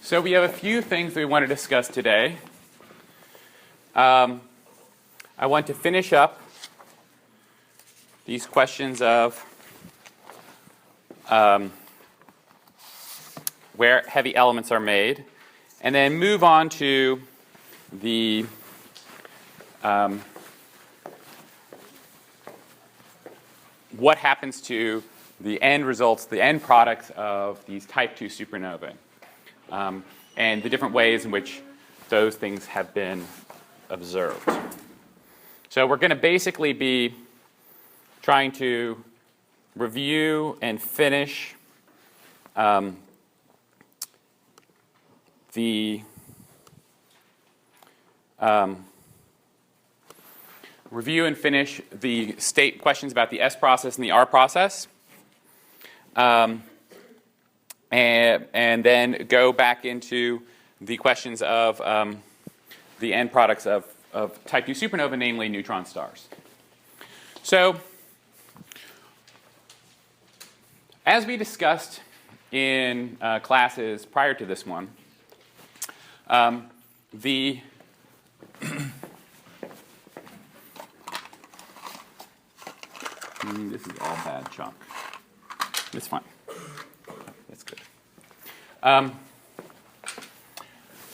So we have a few things that we want to discuss today. I want to finish up these questions of where heavy elements are made, and then move on to the what happens to the end results, the end products of these type 2 supernovae, and the different ways in which those things have been observed. So we're going to basically be trying to review and finish the state questions about the S process and the R process, and then go back into the questions of the end products of type 2 supernova, namely neutron stars. So, as we discussed in classes prior to this one, this is all bad chunk. It's fine. That's good.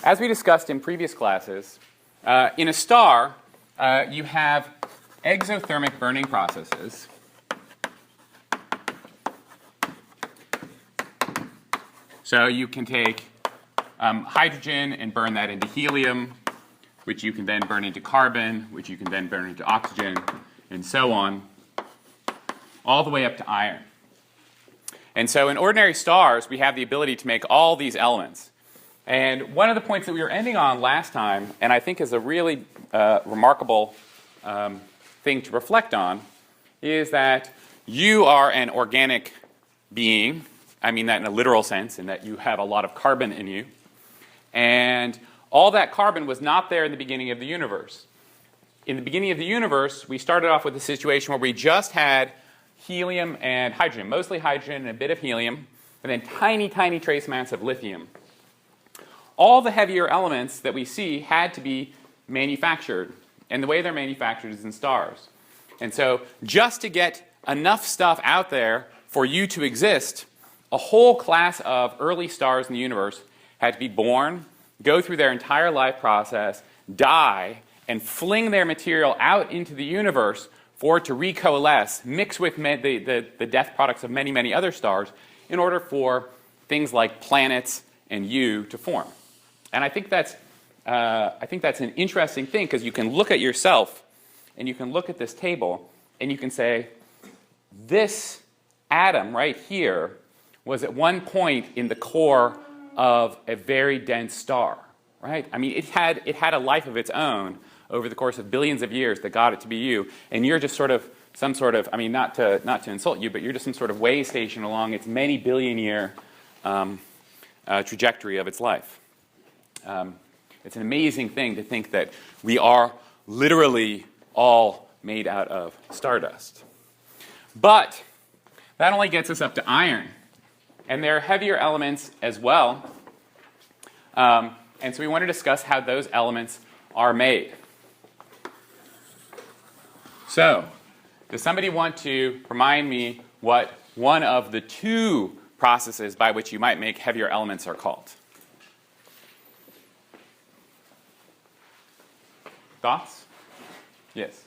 As we discussed in previous classes, in a star, you have exothermic burning processes. So you can take hydrogen and burn that into helium, which you can then burn into carbon, which you can then burn into oxygen, and so on, all the way up to iron. And so in ordinary stars, we have the ability to make all these elements. And one of the points that we were ending on last time, and I think is a really remarkable thing to reflect on, is that you are an organic being. I mean that in a literal sense, in that you have a lot of carbon in you. And all that carbon was not there in the beginning of the universe. In the beginning of the universe, we started off with a situation where we just had helium and hydrogen, mostly hydrogen and a bit of helium, and then tiny, tiny trace amounts of lithium. All the heavier elements that we see had to be manufactured, and the way they're manufactured is in stars. And so just to get enough stuff out there for you to exist, a whole class of early stars in the universe had to be born, go through their entire life process, die, and fling their material out into the universe for it to recoalesce, mix with the death products of many, many other stars in order for things like planets and you to form. And I think that's an interesting thing, because you can look at yourself and you can look at this table and you can say, this atom right here was at one point in the core of a very dense star, right? I mean, it had a life of its own over the course of billions of years that got it to be you, and you're just sort of some sort of, I mean, not to insult you, but you're just some sort of way station along its many billion year trajectory of its life. It's an amazing thing to think that we are literally all made out of stardust. But that only gets us up to iron. And there are heavier elements as well. And so we want to discuss how those elements are made. So, does somebody want to remind me what one of the two processes by which you might make heavier elements are called? Thoughts? Yes?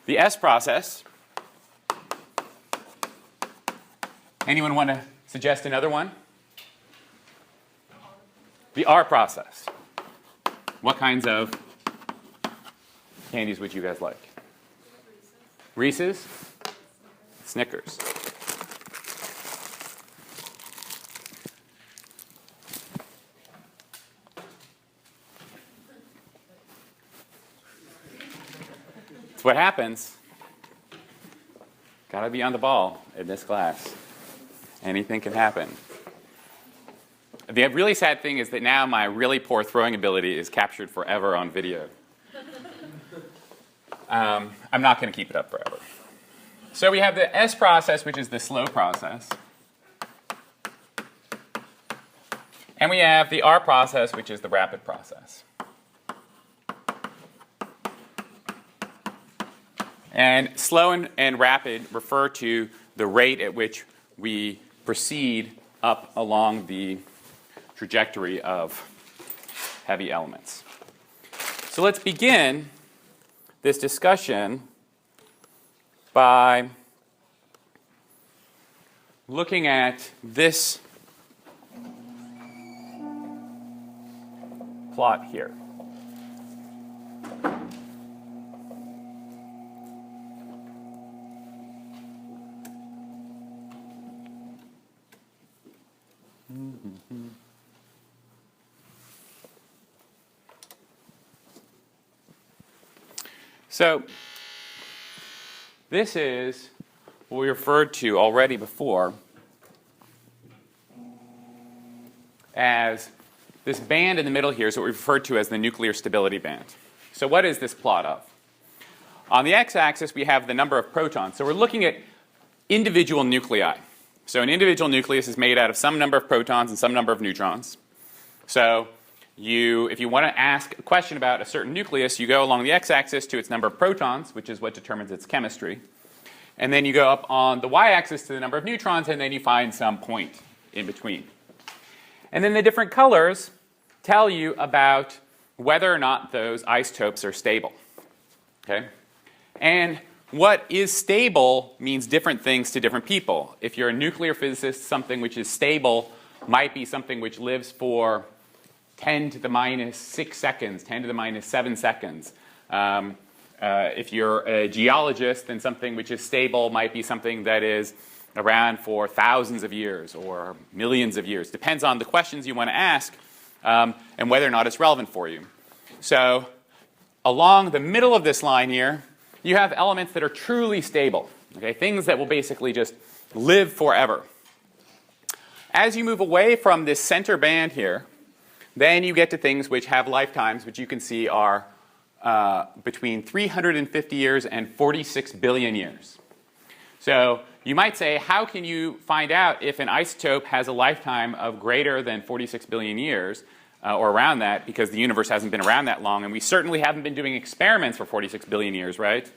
The S process. Anyone want to suggest another one? The R process. What kinds of candies would you guys like? Reese's? Snickers. It's what happens. Gotta be on the ball in this class. Anything can happen. The really sad thing is that now my really poor throwing ability is captured forever on video. I'm not going to keep it up forever. So we have the S process, which is the slow process. And we have the R process, which is the rapid process. And slow and rapid refer to the rate at which we proceed up along the trajectory of heavy elements. So let's begin this discussion by looking at this plot here. So this is what we referred to already before as this band in the middle here is what we referred to as the nuclear stability band. So what is this plot of? On the x-axis, we have the number of protons. So we're looking at individual nuclei. So an individual nucleus is made out of some number of protons and some number of neutrons. So if you want to ask a question about a certain nucleus, you go along the x-axis to its number of protons, which is what determines its chemistry. And then you go up on the y-axis to the number of neutrons, and then you find some point in between. And then the different colors tell you about whether or not those isotopes are stable. Okay? And what is stable means different things to different people. If you're a nuclear physicist, something which is stable might be something which lives for 10 to the minus 6 seconds, 10 to the minus 7 seconds. If you're a geologist, then something which is stable might be something that is around for thousands of years or millions of years. Depends on the questions you want to ask and whether or not it's relevant for you. So along the middle of this line here, you have elements that are truly stable, okay? Things that will basically just live forever. As you move away from this center band here, then you get to things which have lifetimes, which you can see are between 350 years and 46 billion years. So you might say, how can you find out if an isotope has a lifetime of greater than 46 billion years, or around that, because the universe hasn't been around that long, and we certainly haven't been doing experiments for 46 billion years, right?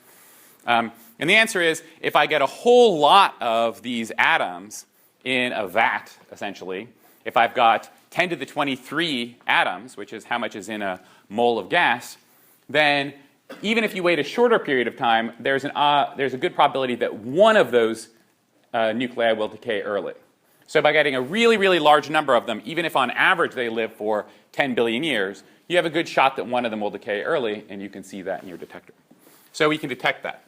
And the answer is, if I get a whole lot of these atoms in a vat, essentially, if I've got 10 to the 23 atoms, which is how much is in a mole of gas, then even if you wait a shorter period of time, there's a good probability that one of those nuclei will decay early. So by getting a really, really large number of them, even if on average they live for 10 billion years, you have a good shot that one of them will decay early, and you can see that in your detector. So we can detect that.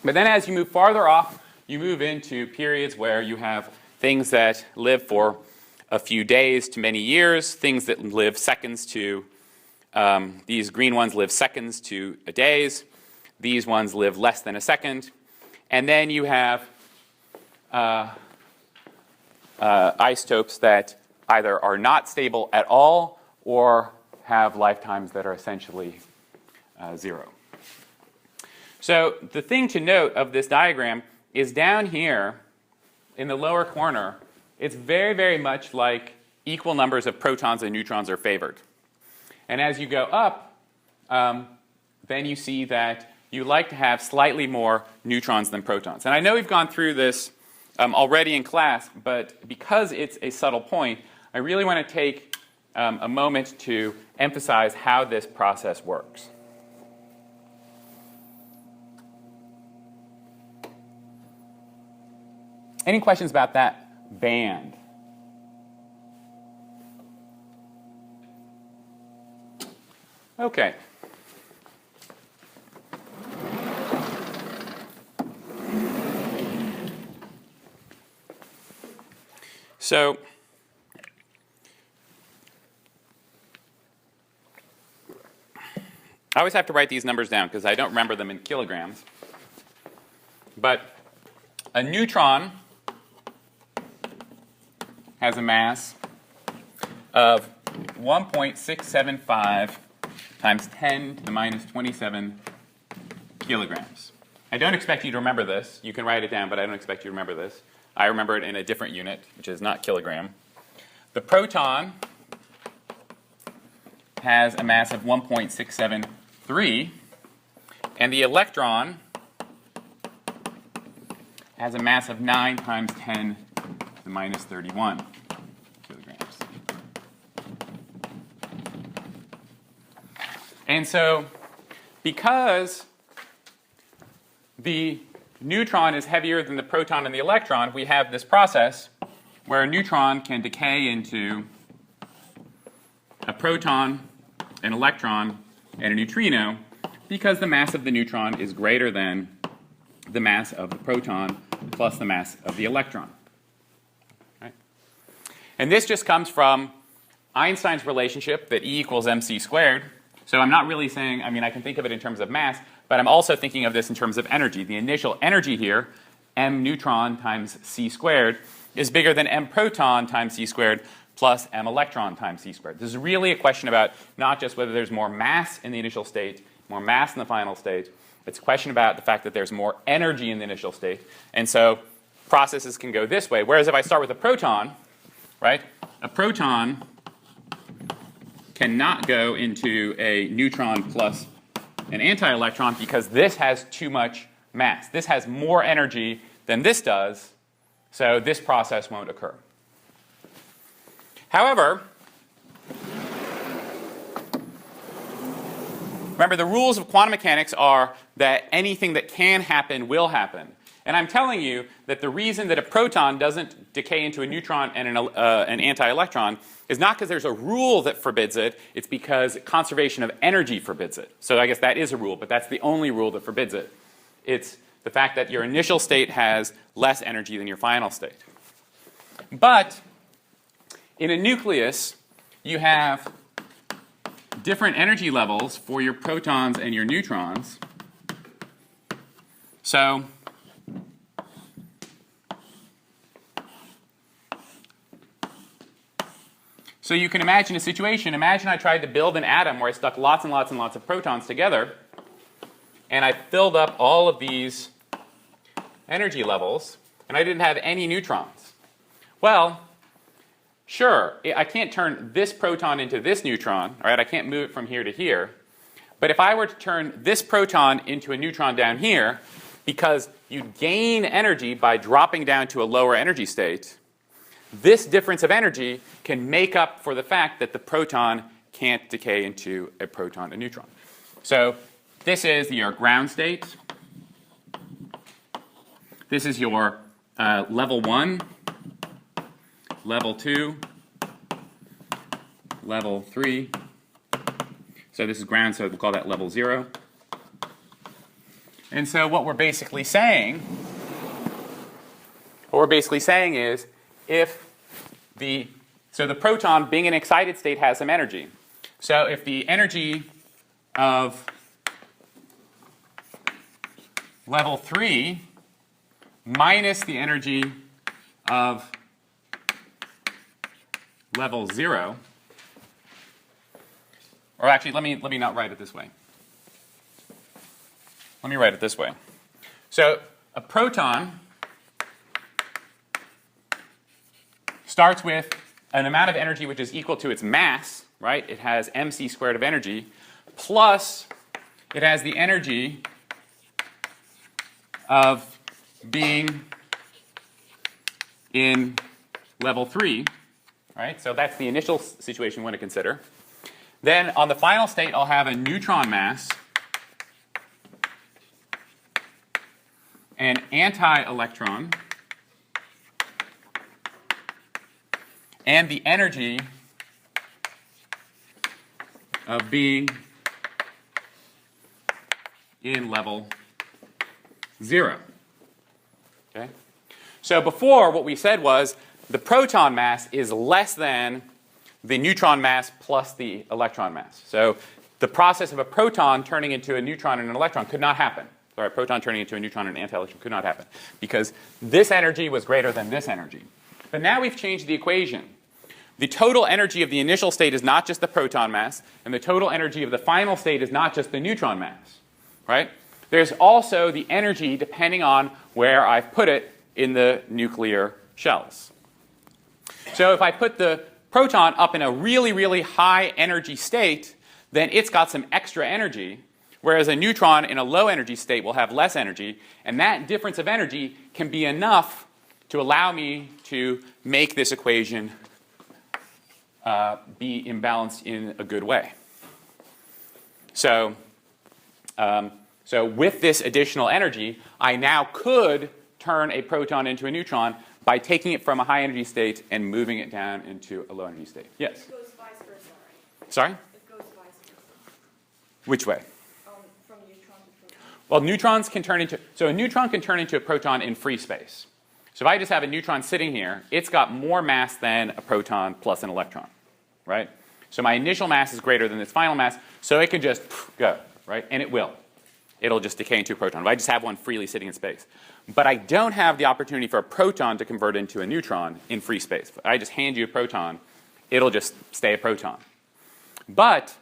But then as you move farther off, you move into periods where you have things that live for a few days to many years, things that live seconds to, these green ones live seconds to days, these ones live less than a second, and then you have isotopes that either are not stable at all or have lifetimes that are essentially 0. So the thing to note of this diagram is down here in the lower corner, it's very, very much like equal numbers of protons and neutrons are favored. And as you go up, then you see that you like to have slightly more neutrons than protons. And I know we've gone through this already in class, but because it's a subtle point, I really want to take a moment to emphasize how this process works. Any questions about that band? Okay. So I always have to write these numbers down because I don't remember them in kilograms. But a neutron has a mass of 1.675 times 10 to the minus 27 kilograms. I don't expect you to remember this. You can write it down, but I don't expect you to remember this. I remember it in a different unit, which is not kilogram. The proton has a mass of 1.673, and the electron has a mass of 9 times 10 to the minus 31 kilograms. And so, because the neutron is heavier than the proton and the electron, we have this process where a neutron can decay into a proton, an electron, and a neutrino because the mass of the neutron is greater than the mass of the proton plus the mass of the electron. Right? And this just comes from Einstein's relationship that E equals mc squared. So I'm not really saying, I mean, I can think of it in terms of mass, but I'm also thinking of this in terms of energy. The initial energy here, m neutron times c squared, is bigger than m proton times c squared plus m electron times c squared. This is really a question about not just whether there's more mass in the initial state, more mass in the final state. It's a question about the fact that there's more energy in the initial state. And so processes can go this way. Whereas if I start with a proton, right, a proton cannot go into a neutron plus an anti-electron because this has too much mass. This has more energy than this does, so this process won't occur. However, remember the rules of quantum mechanics are that anything that can happen will happen. And I'm telling you that the reason that a proton doesn't decay into a neutron and an anti-electron is not because there's a rule that forbids it, it's because conservation of energy forbids it. So I guess that is a rule, but that's the only rule that forbids it. It's the fact that your initial state has less energy than your final state. But in a nucleus, you have different energy levels for your protons and your neutrons. So you can imagine a situation, imagine I tried to build an atom where I stuck lots and lots and lots of protons together, and I filled up all of these energy levels, and I didn't have any neutrons. Well, sure, I can't turn this proton into this neutron, all right? I can't move it from here to here. But if I were to turn this proton into a neutron down here, because you gain energy by dropping down to a lower energy state, this difference of energy can make up for the fact that the proton can't decay into a proton and neutron. So this is your ground state. This is your level 1, level 2, level 3. So this is ground, so we'll call that level 0. And so what we're basically saying is so the proton being an excited state has some energy. So if the energy of level 3 minus the energy of level 0, or actually let me not write it this way. Let me write it this way. So a proton starts with an amount of energy which is equal to its mass, right? It has mc squared of energy, plus it has the energy of being in level 3, right? So that's the initial situation we want to consider. Then on the final state, I'll have a neutron mass, an anti-electron, and the energy of being in level 0. Okay? So before, what we said was the proton mass is less than the neutron mass plus the electron mass. So the process of a proton turning into a neutron and an electron could not happen. Sorry, a proton turning into a neutron and an anti-electron could not happen because this energy was greater than this energy. But now we've changed the equation. The total energy of the initial state is not just the proton mass, and the total energy of the final state is not just the neutron mass, right? There's also the energy depending on where I've put it in the nuclear shells. So if I put the proton up in a really, really high energy state, then it's got some extra energy, whereas a neutron in a low energy state will have less energy, and that difference of energy can be enough to allow me to make this equation be imbalanced in a good way. So with this additional energy, I now could turn a proton into a neutron by taking it from a high energy state and moving it down into a low energy state. Yes? It goes vice versa, right? Sorry? It goes vice versa. Which way? From neutron to proton. Well, neutrons can turn into, so a neutron can turn into a proton in free space. So if I just have a neutron sitting here, it's got more mass than a proton plus an electron, right? So my initial mass is greater than its final mass, so it can just go, right? And it will. It'll just decay into a proton. If I just have one freely sitting in space. But I don't have the opportunity for a proton to convert into a neutron in free space. If I just hand you a proton, it'll just stay a proton. But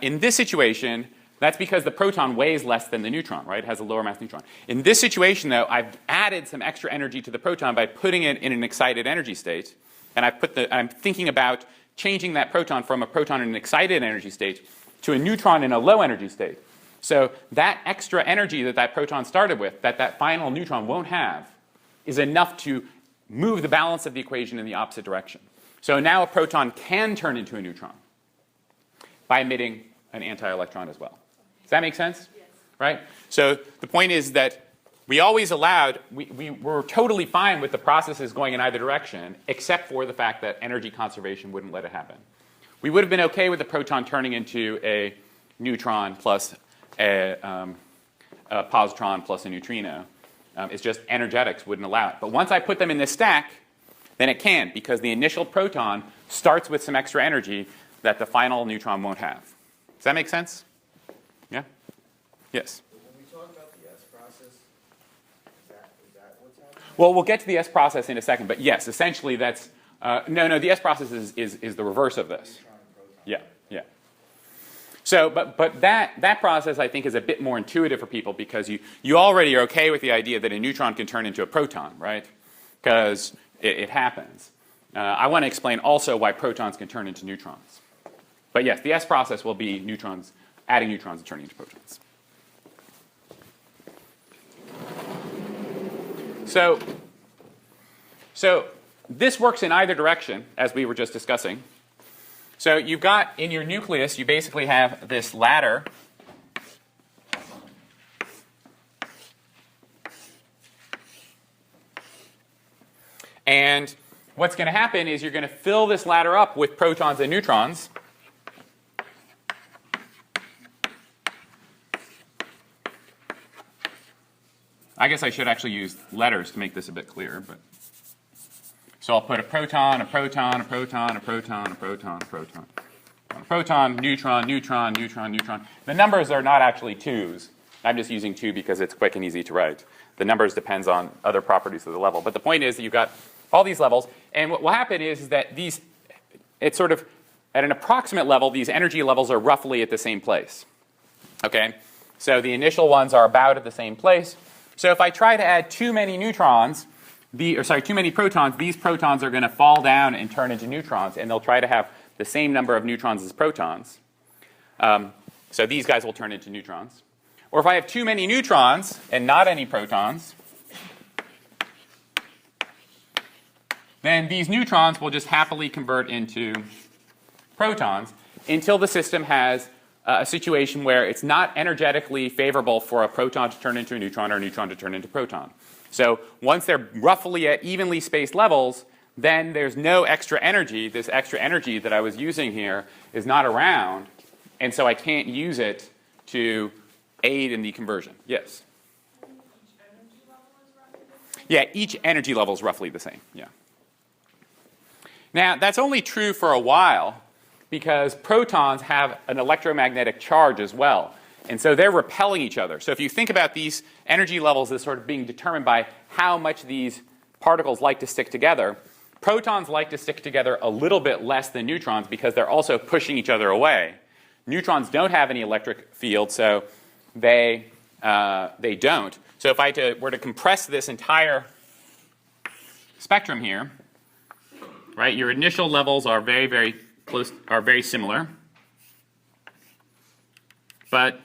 in this situation, that's because the proton weighs less than the neutron, right? It has a lower mass neutron. In this situation, though, I've added some extra energy to the proton by putting it in an excited energy state. And I'm thinking about changing that proton from a proton in an excited energy state to a neutron in a low energy state. So that extra energy that that proton started with, that final neutron won't have, is enough to move the balance of the equation in the opposite direction. So now a proton can turn into a neutron by emitting an anti-electron as well. Does that make sense? Yes. Right? So the point is that we always allowed, we were totally fine with the processes going in either direction, except for the fact that energy conservation wouldn't let it happen. We would have been okay with the proton turning into a neutron plus a positron plus a neutrino. It's just energetics wouldn't allow it. But once I put them in this stack, then it can, because the initial proton starts with some extra energy that the final neutron won't have. Does that make sense? Yeah? Yes? When we talk about the S process, is that what's happening? Well, we'll get to the S process in a second, but yes, essentially that's, no, the S process is the reverse of this. Yeah, yeah. So, but that process, I think, is a bit more intuitive for people because you already are okay with the idea that a neutron can turn into a proton, right? Because it happens. I want to explain also why protons can turn into neutrons. But yes, the S process will be neutrons, adding neutrons and turning into protons. So this works in either direction, as we were just discussing. So you've got, in your nucleus, you basically have this ladder. And what's going to happen is you're going to fill this ladder up with protons and neutrons. I guess I should actually use letters to make this a bit clearer. But so I'll put a proton, a proton, a proton, a proton, a proton, a proton. A proton, neutron, neutron, neutron, neutron. The numbers are not actually 2s. I'm just using 2 because it's quick and easy to write. The numbers depends on other properties of the level. But the point is that you've got all these levels. And what will happen is that these, it's sort of, at an approximate level, these energy levels are roughly at the same place. Okay? So the initial ones are about at the same place. So if I try to add too many neutrons, too many protons, these protons are going to fall down and turn into neutrons, and they'll try to have the same number of neutrons as protons. So these guys will turn into neutrons. Or if I have too many neutrons and not any protons, then these neutrons will just happily convert into protons until the system has a situation where it's not energetically favorable for a proton to turn into a neutron or a neutron to turn into a proton. So once they're roughly at evenly spaced levels, then there's no extra energy. This extra energy that I was using here is not around, and so I can't use it to aid in the conversion. Yes? Each energy level is roughly the same? Yeah, each energy level is roughly the same. Yeah. Now, that's only true for a while because protons have an electromagnetic charge as well. And so they're repelling each other. So if you think about these energy levels as sort of being determined by how much these particles like to stick together, protons like to stick together a little bit less than neutrons because they're also pushing each other away. Neutrons don't have any electric field, so they don't. So if I were to compress this entire spectrum here, right? Your initial levels are very, very close, are very similar. But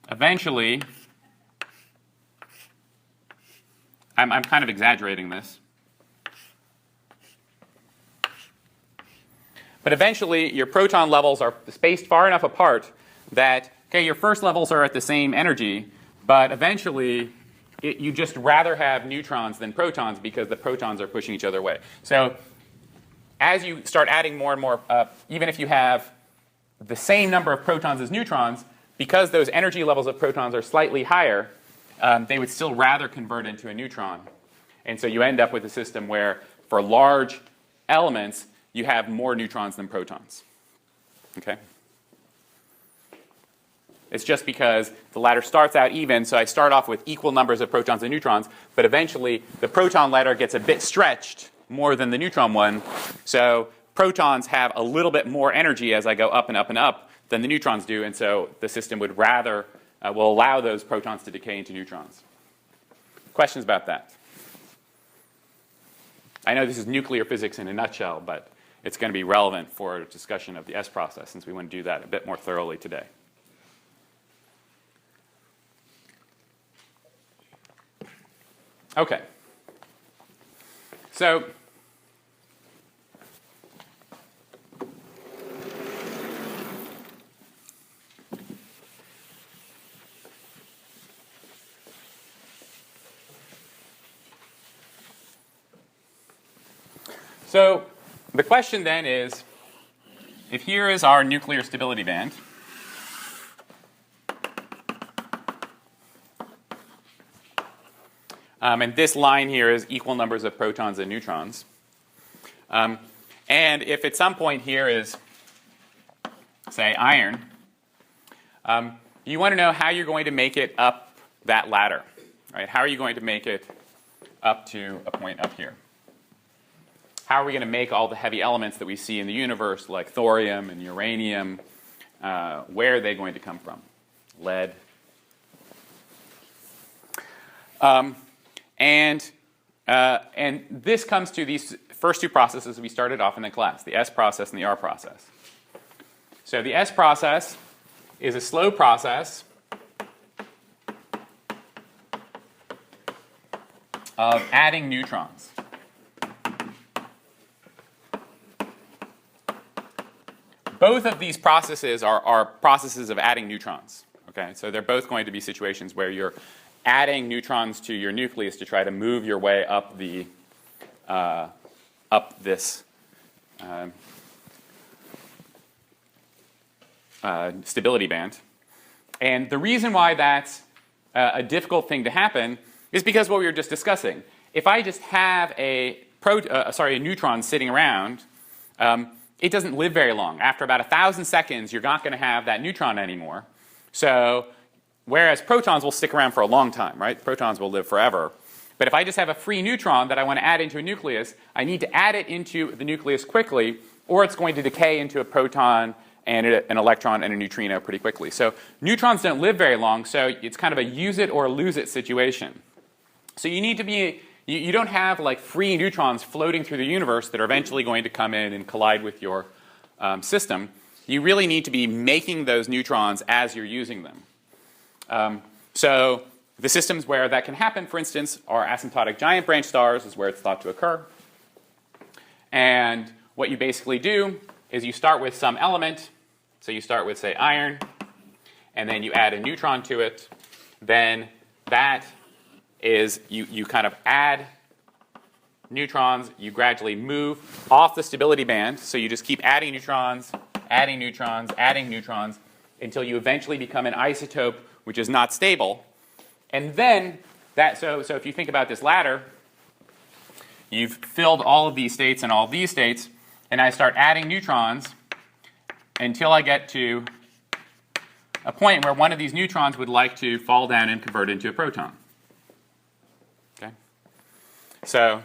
eventually, I'm kind of exaggerating this. But eventually, your proton levels are spaced far enough apart that, okay, your first levels are at the same energy, but eventually, you just rather have neutrons than protons because the protons are pushing each other away. So as you start adding more and more, even if you have the same number of protons as neutrons, because those energy levels of protons are slightly higher, they would still rather convert into a neutron. And so you end up with a system where, for large elements, you have more neutrons than protons. Okay? It's just because the ladder starts out even, so I start off with equal numbers of protons and neutrons, but eventually the proton ladder gets a bit stretched more than the neutron one, so protons have a little bit more energy as I go up and up and up than the neutrons do, and so the system would rather, will allow those protons to decay into neutrons. Questions about that? I know this is nuclear physics in a nutshell, but it's going to be relevant for a discussion of the S process, since we want to do that a bit more thoroughly today. Okay. So the question then is, if here is our nuclear stability band, and this line here is equal numbers of protons and neutrons, and if at some point here is, say, iron, you want to know how you're going to make it up that ladder, right? How are you going to make it up to a point up here? How are we going to make all the heavy elements that we see in the universe, like thorium and uranium, where are they going to come from? Lead. And this comes to these first two processes we started off in the class, the S process and the R process. So the S process is a slow process of adding neutrons. Both of these processes are processes of adding neutrons. Okay, so they're both going to be situations where you're adding neutrons to your nucleus to try to move your way up the this stability band. And the reason why that's a difficult thing to happen is because what we were just discussing. If I just have a neutron sitting around, it doesn't live very long. After about 1,000 seconds, you're not going to have that neutron anymore. So whereas protons will stick around for a long time, right? Protons will live forever. But if I just have a free neutron that I want to add into a nucleus, I need to add it into the nucleus quickly, or it's going to decay into a proton and an electron and a neutrino pretty quickly. So neutrons don't live very long, so it's kind of a use it or lose it situation. So you need to be, you don't have like free neutrons floating through the universe that are eventually going to come in and collide with your system. You really need to be making those neutrons as you're using them. So the systems where that can happen, for instance, are asymptotic giant branch stars, is where it's thought to occur. And what you basically do is you start with some element. So you start with, say, iron, and then you add a neutron to it. Then that is, you kind of add neutrons. You gradually move off the stability band. So you just keep adding neutrons, adding neutrons, adding neutrons, until you eventually become an isotope which is not stable. And then, so if you think about this ladder, you've filled all of these states and all of these states, and I start adding neutrons until I get to a point where one of these neutrons would like to fall down and convert into a proton. Okay? So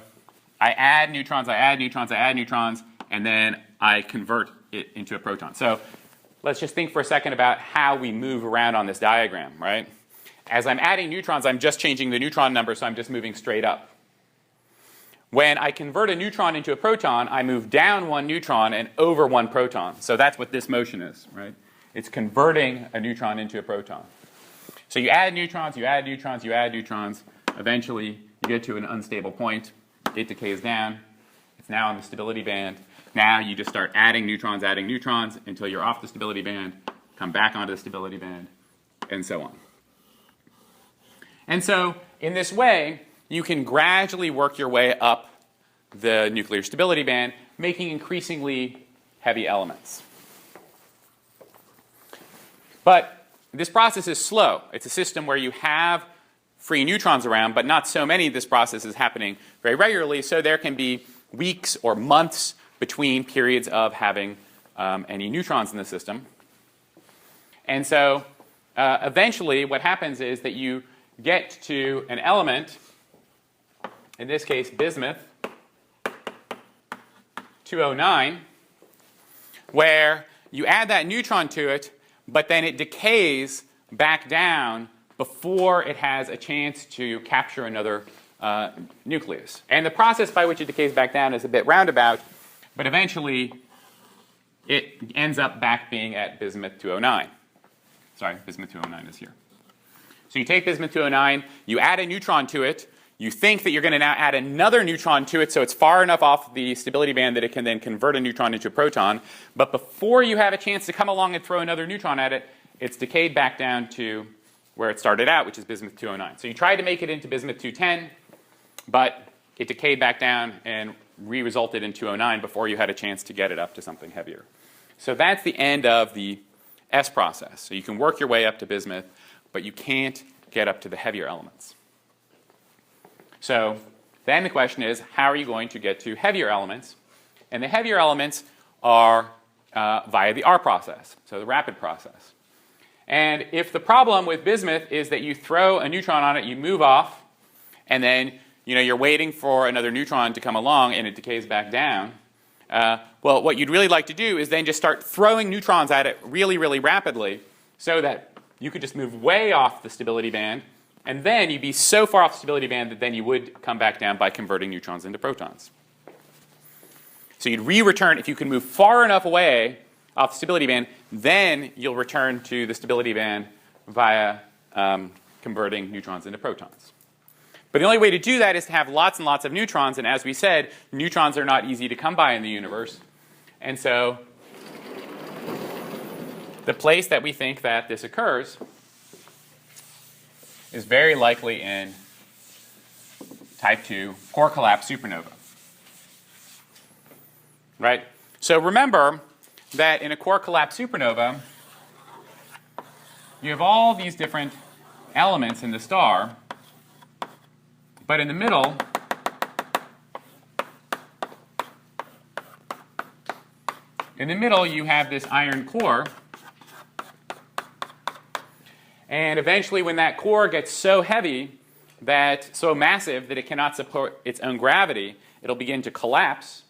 I add neutrons, I add neutrons, I add neutrons, and then I convert it into a proton. So let's just think for a second about how we move around on this diagram, right? As I'm adding neutrons, I'm just changing the neutron number, so I'm just moving straight up. When I convert a neutron into a proton, I move down one neutron and over one proton. So that's what this motion is, right? It's converting a neutron into a proton. So you add neutrons, you add neutrons, you add neutrons. Eventually, you get to an unstable point. It decays down. It's now in the stability band. Now you just start adding neutrons until you're off the stability band, come back onto the stability band, and so on. And so, in this way, you can gradually work your way up the nuclear stability band, making increasingly heavy elements. But this process is slow. It's a system where you have free neutrons around, but not so many. This process is happening very regularly, so there can be weeks or months between periods of having any neutrons in the system. And so eventually what happens is that you get to an element, in this case bismuth 209, where you add that neutron to it, but then it decays back down before it has a chance to capture another nucleus. And the process by which it decays back down is a bit roundabout, but eventually it ends up back being at bismuth 209. Sorry, bismuth 209 is here. So you take bismuth 209, you add a neutron to it, you think that you're going to now add another neutron to it so it's far enough off the stability band that it can then convert a neutron into a proton, but before you have a chance to come along and throw another neutron at it, it's decayed back down to where it started out, which is bismuth 209. So you tried to make it into bismuth 210, but it decayed back down and re-resulted in 209 before you had a chance to get it up to something heavier. So that's the end of the S process. So you can work your way up to bismuth, but you can't get up to the heavier elements. So then the question is, how are you going to get to heavier elements? And the heavier elements are via the R process, so the rapid process. And if the problem with bismuth is that you throw a neutron on it, you move off, and then you're waiting for another neutron to come along and it decays back down, well, what you'd really like to do is then just start throwing neutrons at it really, really rapidly so that you could just move way off the stability band, and then you'd be so far off the stability band that then you would come back down by converting neutrons into protons. So you'd re-return, if you can move far enough away off the stability band, then you'll return to the stability band via converting neutrons into protons. But the only way to do that is to have lots and lots of neutrons, and as we said, neutrons are not easy to come by in the universe. And so the place that we think that this occurs is very likely in type 2 core collapse supernova. Right? So remember that in a core collapse supernova, you have all these different elements in the star, but in the middle, you have this iron core. And eventually when that core gets so heavy, so massive that it cannot support its own gravity, it'll begin to collapse.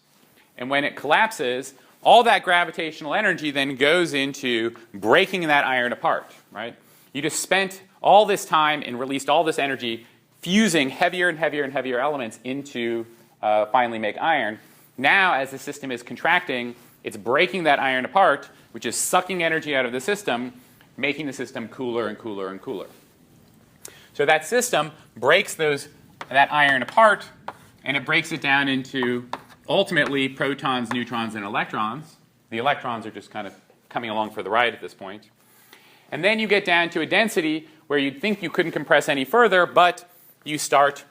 And when it collapses, all that gravitational energy then goes into breaking that iron apart, right? You just spent all this time and released all this energy fusing heavier and heavier and heavier elements into finally make iron. Now, as the system is contracting, it's breaking that iron apart, which is sucking energy out of the system, making the system cooler and cooler and cooler. So that system breaks that iron apart, and it breaks it down into ultimately protons, neutrons, and electrons. The electrons are just kind of coming along for the ride at this point. And then you get down to a density where you'd think you couldn't compress any further, but you start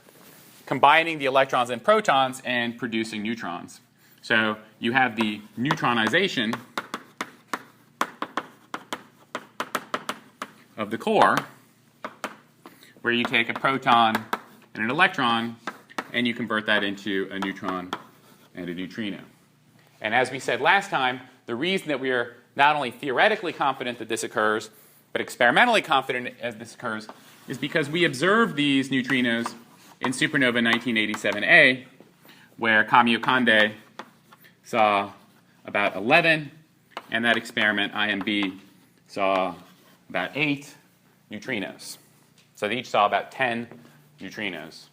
combining the electrons and protons and producing neutrons. So you have the neutronization of the core, where you take a proton and an electron, and you convert that into a neutron and a neutrino. And as we said last time, the reason that we are not only theoretically confident that this occurs, but experimentally confident as this occurs, is because we observed these neutrinos in supernova 1987A, where Kamiokande saw about 11, and that experiment, IMB, saw about 8 neutrinos. So they each saw about 10 neutrinos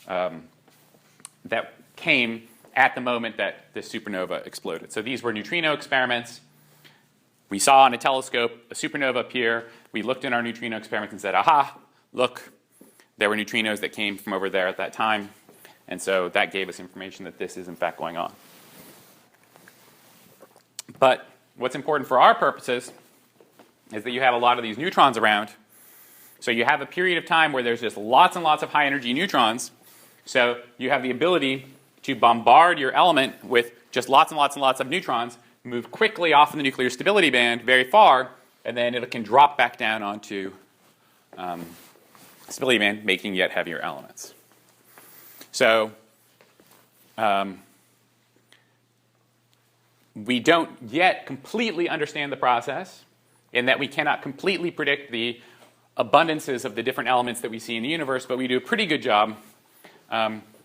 that came at the moment that the supernova exploded. So these were neutrino experiments. We saw on a telescope a supernova appear. We looked in our neutrino experiments and said, aha, look, there were neutrinos that came from over there at that time. And so that gave us information that this is in fact going on. But what's important for our purposes is that you have a lot of these neutrons around. So you have a period of time where there's just lots and lots of high energy neutrons. So you have the ability to bombard your element with just lots and lots and lots of neutrons, move quickly off in the nuclear stability band very far, and then it can drop back down onto stability band, making yet heavier elements. So we don't yet completely understand the process in that we cannot completely predict the abundances of the different elements that we see in the universe, but we do a pretty good job.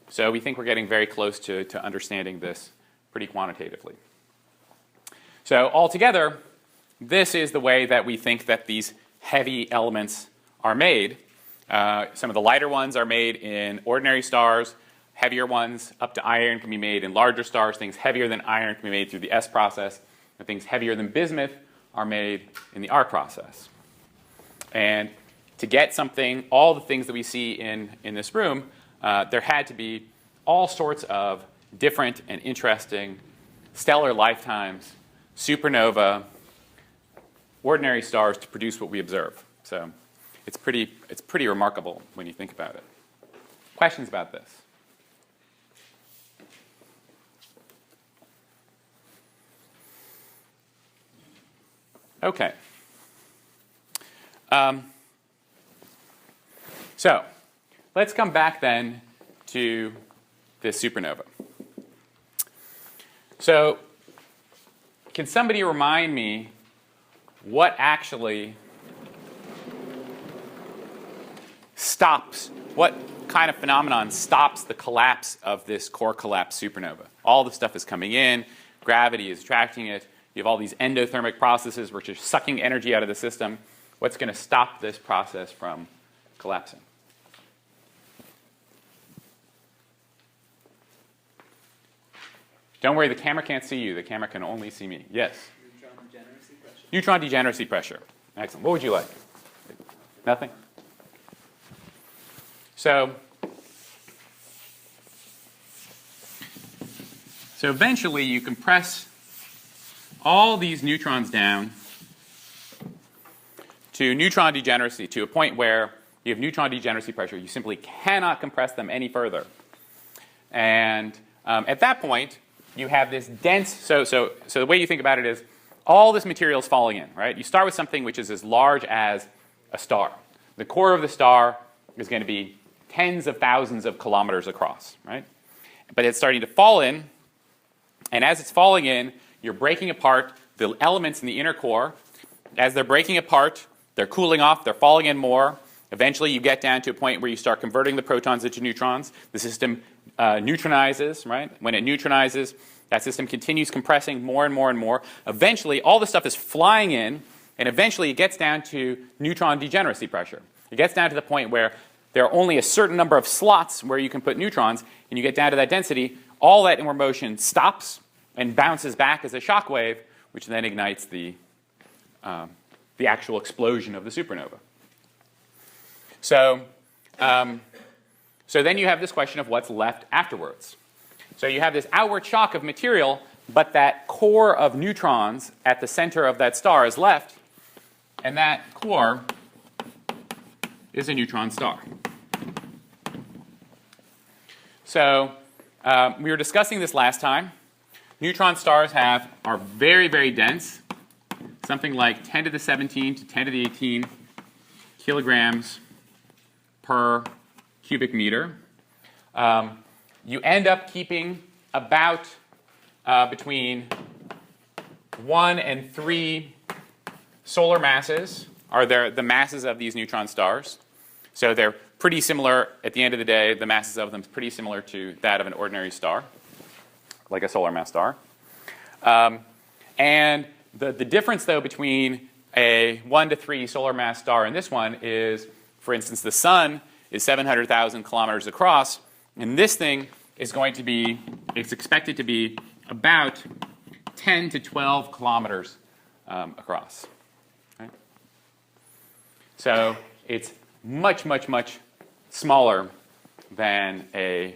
So we think we're getting very close to understanding this pretty quantitatively. So altogether, this is the way that we think that these heavy elements are made. Some of the lighter ones are made in ordinary stars. Heavier ones, up to iron, can be made in larger stars. Things heavier than iron can be made through the S process. And things heavier than bismuth are made in the R process. And to get something, all the things that we see in this room, there had to be all sorts of different and interesting stellar lifetimes, supernova, ordinary stars to produce what we observe. So it's pretty remarkable when you think about it. Questions about this? Okay. So let's come back then to this supernova. So can somebody remind me what actually stops, what kind of phenomenon stops the collapse of this core collapse supernova? All the stuff is coming in, gravity is attracting it, you have all these endothermic processes which are sucking energy out of the system. What's going to stop this process from collapsing? Don't worry, the camera can't see you. The camera can only see me. Yes? Neutron degeneracy pressure. Neutron degeneracy pressure. Excellent. What would you like? Nothing? So eventually you compress all these neutrons down to neutron degeneracy, to a point where you have neutron degeneracy pressure. You simply cannot compress them any further. And at that point, you have this dense, so the way you think about it is all this material is falling in, right? You start with something which is as large as a star. The core of the star is going to be tens of thousands of kilometers across, right? But it's starting to fall in, and as it's falling in, you're breaking apart the elements in the inner core. As they're breaking apart, they're cooling off, they're falling in more. Eventually you get down to a point where you start converting the protons into neutrons. The system neutronizes, right? When it neutronizes, that system continues compressing more and more and more. Eventually, all this stuff is flying in, and eventually it gets down to neutron degeneracy pressure. It gets down to the point where there are only a certain number of slots where you can put neutrons, and you get down to that density. All that inward motion stops and bounces back as a shock wave, which then ignites the actual explosion of the supernova. So then you have this question of what's left afterwards. So you have this outward shock of material, but that core of neutrons at the center of that star is left, and that core is a neutron star. So we were discussing this last time. Neutron stars are very, very dense, something like 10 to the 17 to 10 to the 18 kilograms per cubic meter. You end up keeping about between 1 and 3 solar masses are the masses of these neutron stars. So they're pretty similar at the end of the day. The masses of them is pretty similar to that of an ordinary star, like a solar mass star. And the difference, though, between a 1 to 3 solar mass star and this one is For instance, the sun is 700,000 kilometers across, and this thing is going to be, it's expected to be about 10 to 12 kilometers across. Okay? So it's much, much, much smaller than an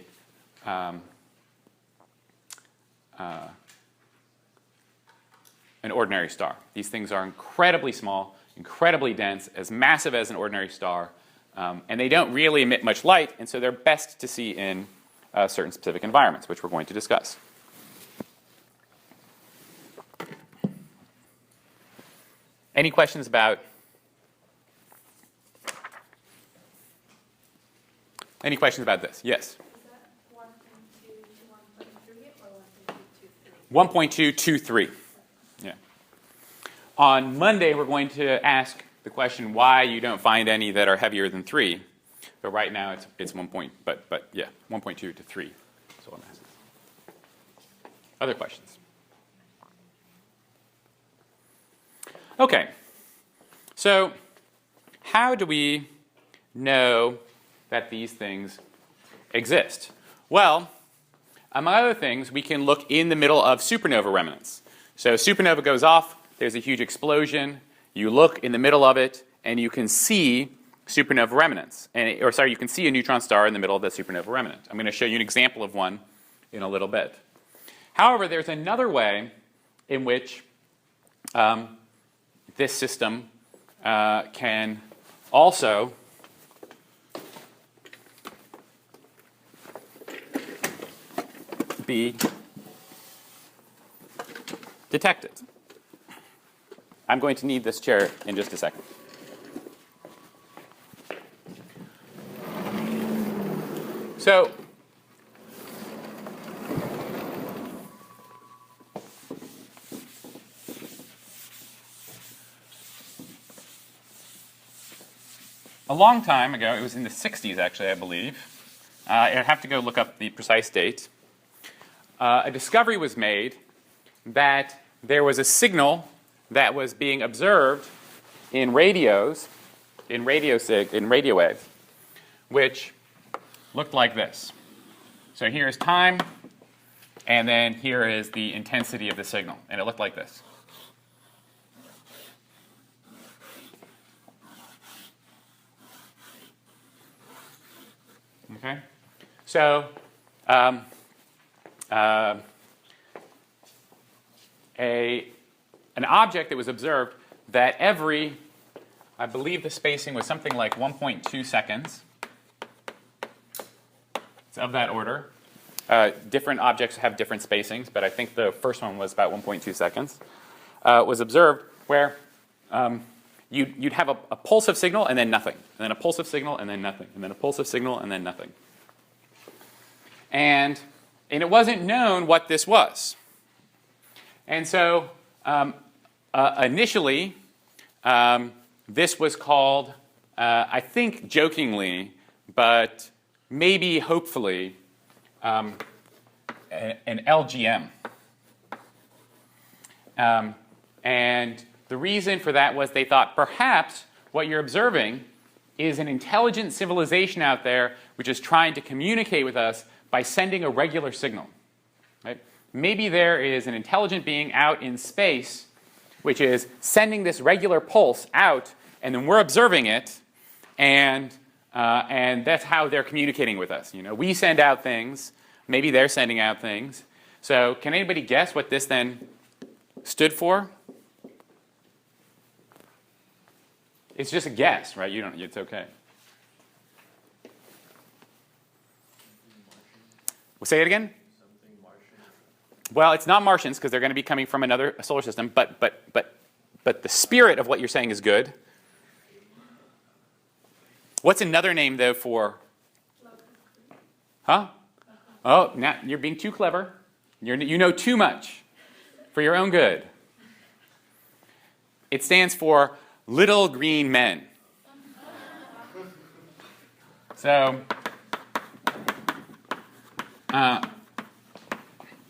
ordinary star. These things are incredibly small, incredibly dense, as massive as an ordinary star, and they don't really emit much light, and so they're best to see in certain specific environments, which we're going to discuss. Any questions about this? Yes? Is that 1.2 to 1.3 or 1.2 to 2.3? 1.223. Yeah. On Monday, we're going to ask the question why you don't find any that are heavier than 3. But right now, it's 1 point. But yeah, 1.2 to 3 is what I'm asking. Other questions? Okay. So how do we know that these things exist? Well, among other things, we can look in the middle of supernova remnants. So supernova goes off, there's a huge explosion, you look in the middle of it, and you can see supernova remnants. You can see a neutron star in the middle of the supernova remnant. I'm going to show you an example of one in a little bit. However, there's another way in which this system can also be detected. I'm going to need this chair in just a second. So, a long time ago, it was in the 60s actually, I believe. I have to go look up the precise date. A discovery was made that there was a signal that was being observed in radios, in radio waves, which looked like this. So here is time, and then here is the intensity of the signal, and it looked like this. Okay? So an object that was observed that every, I believe the spacing was something like 1.2 seconds. It's of that order. Different objects have different spacings, but I think the first one was about 1.2 seconds. Was observed where you'd have a pulse of signal and then nothing, and then a pulse of signal and then nothing, and then a pulse of signal and then nothing. And it wasn't known what this was. And so initially, this was called, I think jokingly, but maybe hopefully, an LGM. And the reason for that was they thought perhaps what you're observing is an intelligent civilization out there which is trying to communicate with us by sending a regular signal. Right? Maybe there is an intelligent being out in space which is sending this regular pulse out, and then we're observing it, and that's how they're communicating with us. You know, we send out things, maybe they're sending out things. So can anybody guess what this then stood for? It's just a guess, right? You don't. It's okay. We'll say it again. Well, it's not Martians because they're going to be coming from another solar system. But the spirit of what you're saying is good. What's another name though for? Huh? Oh, now you're being too clever. You know too much for your own good. It stands for little green men. So,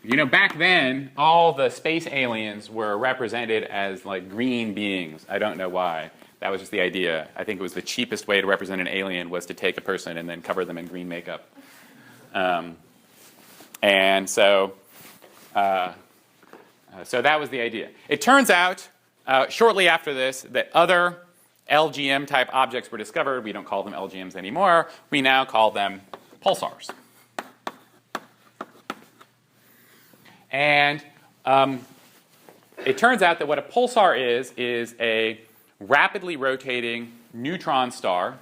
you know, back then, all the space aliens were represented as like green beings. I don't know why. That was just the idea. I think it was the cheapest way to represent an alien was to take a person and then cover them in green makeup. And so that was the idea. It turns out, shortly after this, that other LGM-type objects were discovered. We don't call them LGMs anymore. We now call them pulsars. And it turns out that what a pulsar is a rapidly rotating neutron star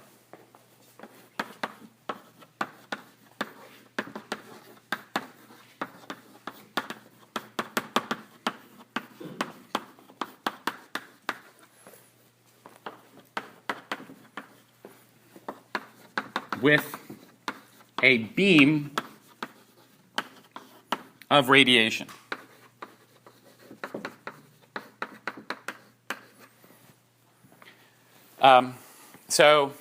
with a beam of radiation. So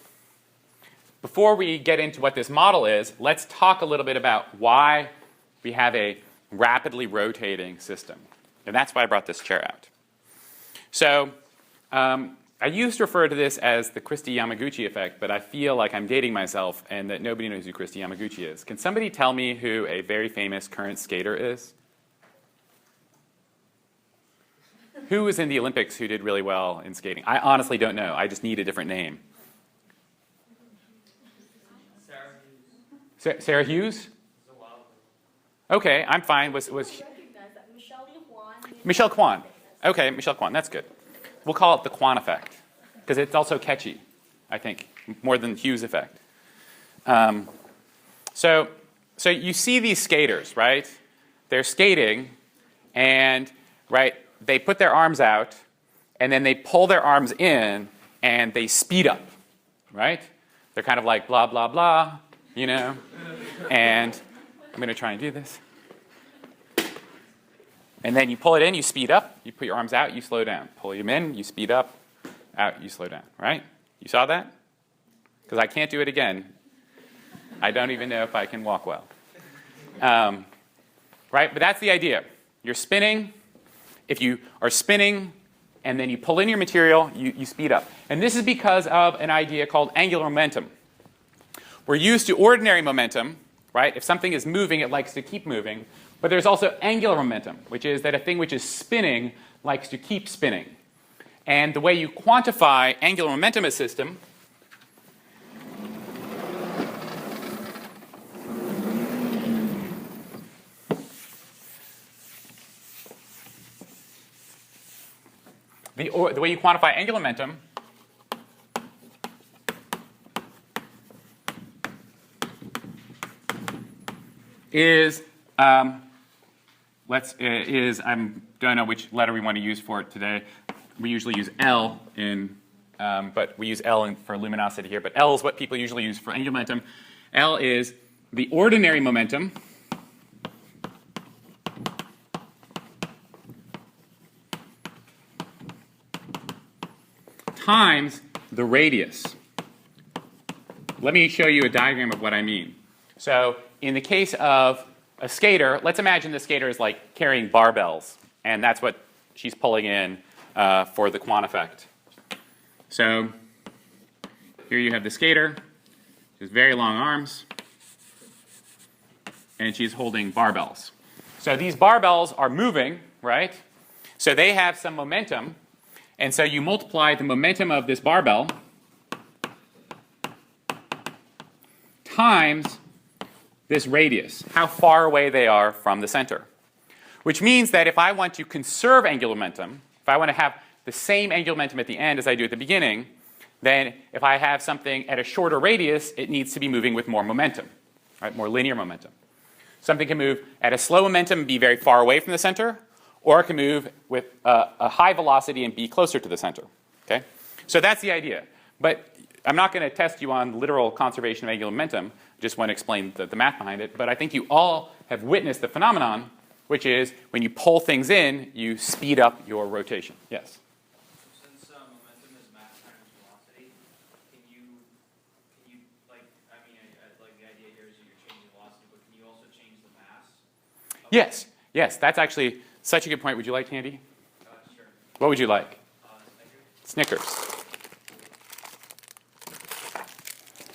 before we get into what this model is, let's talk a little bit about why we have a rapidly rotating system. And that's why I brought this chair out. So I used to refer to this as the Kristi Yamaguchi effect, but I feel like I'm dating myself and that nobody knows who Kristi Yamaguchi is. Can somebody tell me who a very famous current skater is? Who was in the Olympics who did really well in skating? I honestly don't know. I just need a different name. Sarah Hughes? Okay, I'm fine. Was Michelle Kwan. Okay, Michelle Kwan. That's good. We'll call it the Kwan effect because it's also catchy, I think, more than the Hughes effect. So you see these skaters, right? They're skating, and right, they put their arms out, and then they pull their arms in, and they speed up, right? They're kind of like blah blah blah, you know. And I'm going to try and do this. And then you pull it in, you speed up. You put your arms out, you slow down. Pull them in, you speed up. Out, you slow down, right? You saw that? Because I can't do it again. I don't even know if I can walk well. Right? But that's the idea. You're spinning. If you are spinning and then you pull in your material, you speed up. And this is because of an idea called angular momentum. We're used to ordinary momentum, right? If something is moving, it likes to keep moving. But there's also angular momentum, which is that a thing which is spinning likes to keep spinning. And the way you quantify angular momentum in a system the way you quantify angular momentum is I don't know which letter we want to use for it today. We usually use L but we use L for luminosity here. But L is what people usually use for angular momentum. L is the ordinary momentum times the radius. Let me show you a diagram of what I mean. So in the case of a skater, let's imagine the skater is like carrying barbells, and that's what she's pulling in for the Kwan effect. So here you have the skater. She has very long arms, and she's holding barbells. So these barbells are moving, right? So they have some momentum, and so you multiply the momentum of this barbell times this radius, how far away they are from the center. Which means that if I want to conserve angular momentum, if I want to have the same angular momentum at the end as I do at the beginning, then if I have something at a shorter radius, it needs to be moving with more momentum, right? More linear momentum. Something can move at a slow momentum and be very far away from the center, or it can move with a high velocity and be closer to the center. Okay? So that's the idea. But I'm not going to test you on literal conservation of angular momentum. I just want to explain the math behind it. But I think you all have witnessed the phenomenon, which is when you pull things in, you speed up your rotation. Yes? Since momentum is mass times velocity, can you like, I mean, like the idea here is that you're changing velocity, but can you also change the mass? Yes. Yes, that's actually such a good point. Would you like candy? Sure. What would you like? Snickers. Snickers.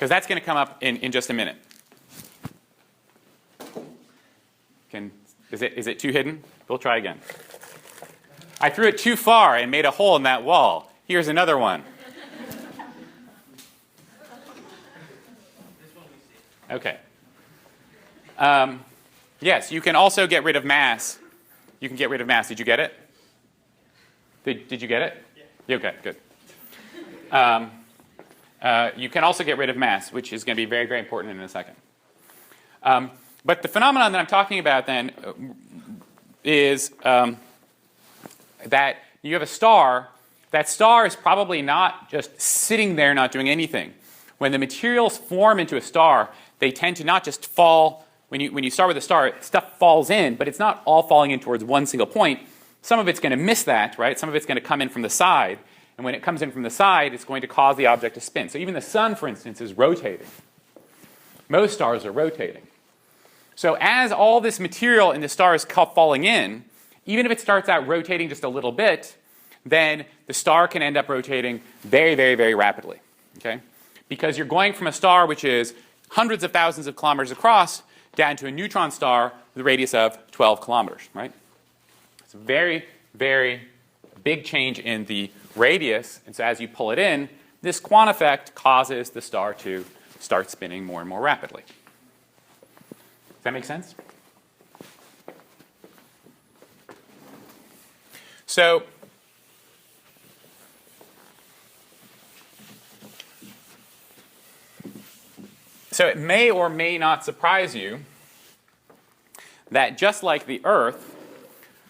because that's going to come up in just a minute. Is it too hidden? We'll try again. I threw it too far and made a hole in that wall. Here's another one. Okay. Yes, you can also get rid of mass. You can get rid of mass. Did you get it? Did you get it? Yeah. Okay, good. You can also get rid of mass, which is going to be very, very important in a second. But the phenomenon that I'm talking about then is that you have a star. That star is probably not just sitting there not doing anything. When the materials form into a star, they tend to not just fall. When you start with a star, stuff falls in, but it's not all falling in towards one single point. Some of it's going to miss that, right? Some of it's going to come in from the side. And when it comes in from the side, it's going to cause the object to spin. So even the sun, for instance, is rotating. Most stars are rotating. So as all this material in the star is falling in, even if it starts out rotating just a little bit, then the star can end up rotating very, very, very rapidly. Okay? Because you're going from a star which is hundreds of thousands of kilometers across down to a neutron star with a radius of 12 kilometers. Right? It's a very, very big change in the radius. And so as you pull it in, this quant effect causes the star to start spinning more and more rapidly. Does that make sense? So it may or may not surprise you that just like the Earth,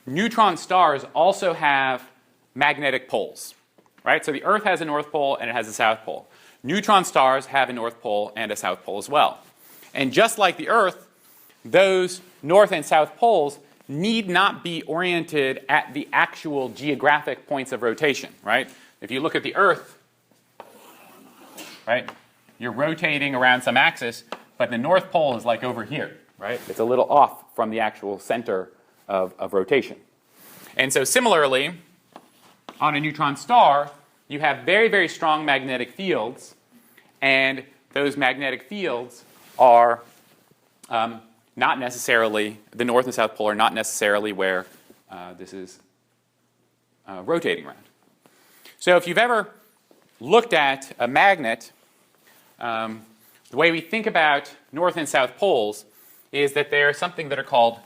neutron stars also have magnetic poles. Right? So the Earth has a north pole and it has a south pole. Neutron stars have a north pole and a south pole as well. And just like the Earth, those north and south poles need not be oriented at the actual geographic points of rotation, right? If you look at the Earth, right, you're rotating around some axis, but the north pole is like over here, right? It's a little off from the actual center of rotation. And so similarly, on a neutron star, you have very, very strong magnetic fields, and those magnetic fields are not necessarily, the north and south pole are not necessarily where this is rotating around. So if you've ever looked at a magnet, the way we think about north and south poles is that there are something that are called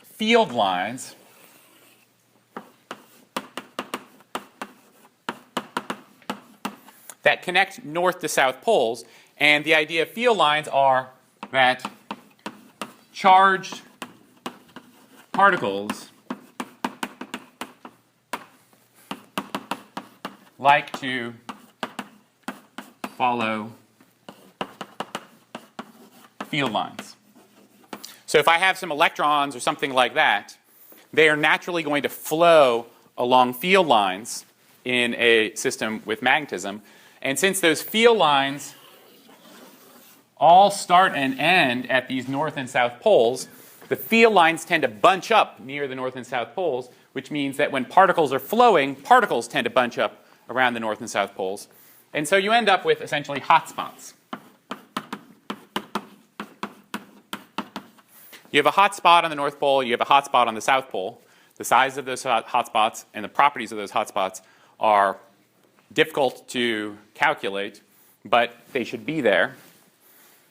field lines that connect north to south poles. And the idea of field lines are that charged particles like to follow field lines. So if I have some electrons or something like that, they are naturally going to flow along field lines in a system with magnetism. And since those field lines all start and end at these north and south poles, the field lines tend to bunch up near the north and south poles, which means that when particles are flowing, particles tend to bunch up around the north and south poles. And so you end up with essentially hotspots. You have a hot spot on the North Pole, you have a hot spot on the South Pole. The size of those hot spots and the properties of those hot spots are difficult to calculate, but they should be there.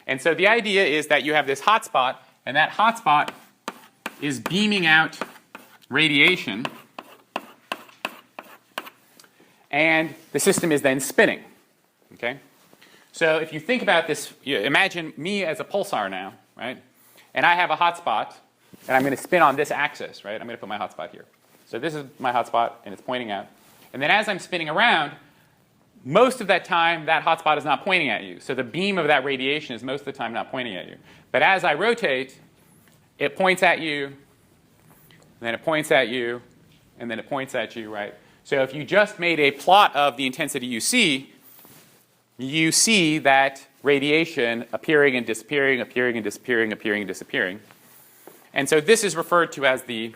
And so the idea is that you have this hot spot, and that hot spot is beaming out radiation, and the system is then spinning. Okay? So if you think about this, imagine me as a pulsar now, right? And I have a hot spot, and I'm going to spin on this axis, right? I'm going to put my hot spot here. So this is my hot spot, and it's pointing out. And then as I'm spinning around, most of that time, that hot spot is not pointing at you. So the beam of that radiation is most of the time not pointing at you. But as I rotate, it points at you, and then it points at you, and then it points at you, right? So if you just made a plot of the intensity you see that radiation appearing and disappearing, appearing and disappearing, appearing and disappearing. And so this is referred to as the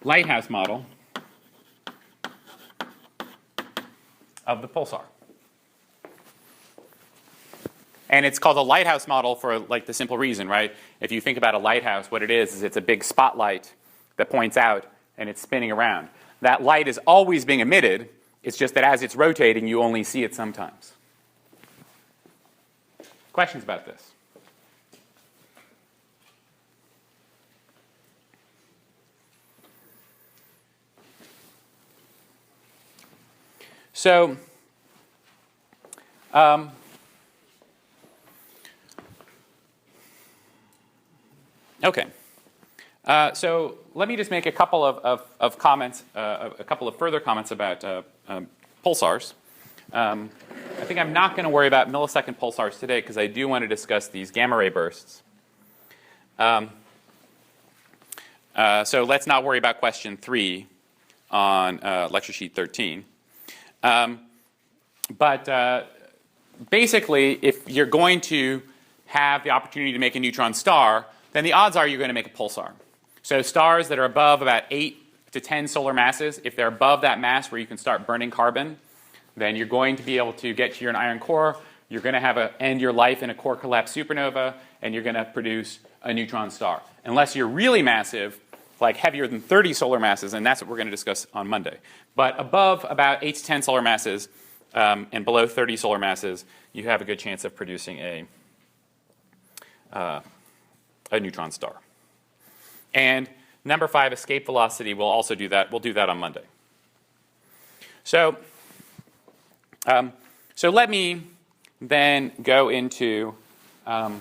lighthouse model. of the pulsar. And it's called a lighthouse model for like the simple reason, right? If you think about a lighthouse, what it is it's a big spotlight that points out and it's spinning around. That light is always being emitted. It's just that as it's rotating, you only see it sometimes. Questions about this? So, okay. So let me just make a couple of comments, a couple of further comments about pulsars. I think I'm not going to worry about millisecond pulsars today because I do want to discuss these gamma ray bursts. So let's not worry about question 3 on lecture sheet 13. But basically, if you're going to have the opportunity to make a neutron star, then the odds are you're going to make a pulsar. So stars that are above about 8 to 10 solar masses, if they're above that mass where you can start burning carbon, then you're going to be able to get to your iron core. You're going to have end your life in a core collapse supernova, and you're going to produce a neutron star. Unless you're really massive, like heavier than 30 solar masses, and that's what we're going to discuss on Monday. But above about 8 to 10 solar masses and below 30 solar masses, you have a good chance of producing a neutron star. And number 5, escape velocity, will also do that. We'll do that on Monday. So, so let me then go into a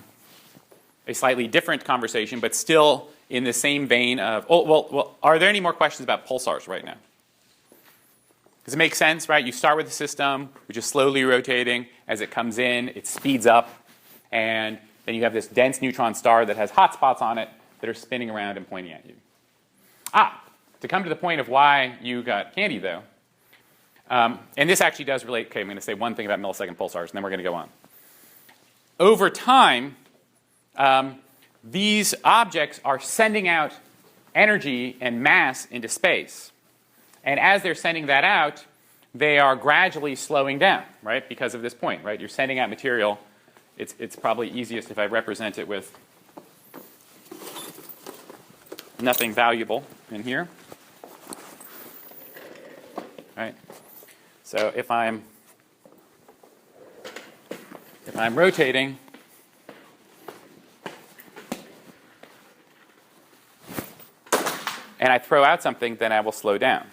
slightly different conversation, but still in the same vein of, well, are there any more questions about pulsars right now? Does it make sense, right? You start with a system which is slowly rotating. As it comes in, it speeds up, and then you have this dense neutron star that has hot spots on it that are spinning around and pointing at you. To come to the point of why you got candy, though, and this actually does relate. Okay, I'm going to say one thing about millisecond pulsars, and then we're going to go on. Over time, these objects are sending out energy and mass into space. And as they're sending that out, they are gradually slowing down, right, because of this point, right? You're sending out material. It's probably easiest if I represent it with nothing valuable in here, right? So if I'm rotating, and I throw out something, then I will slow down.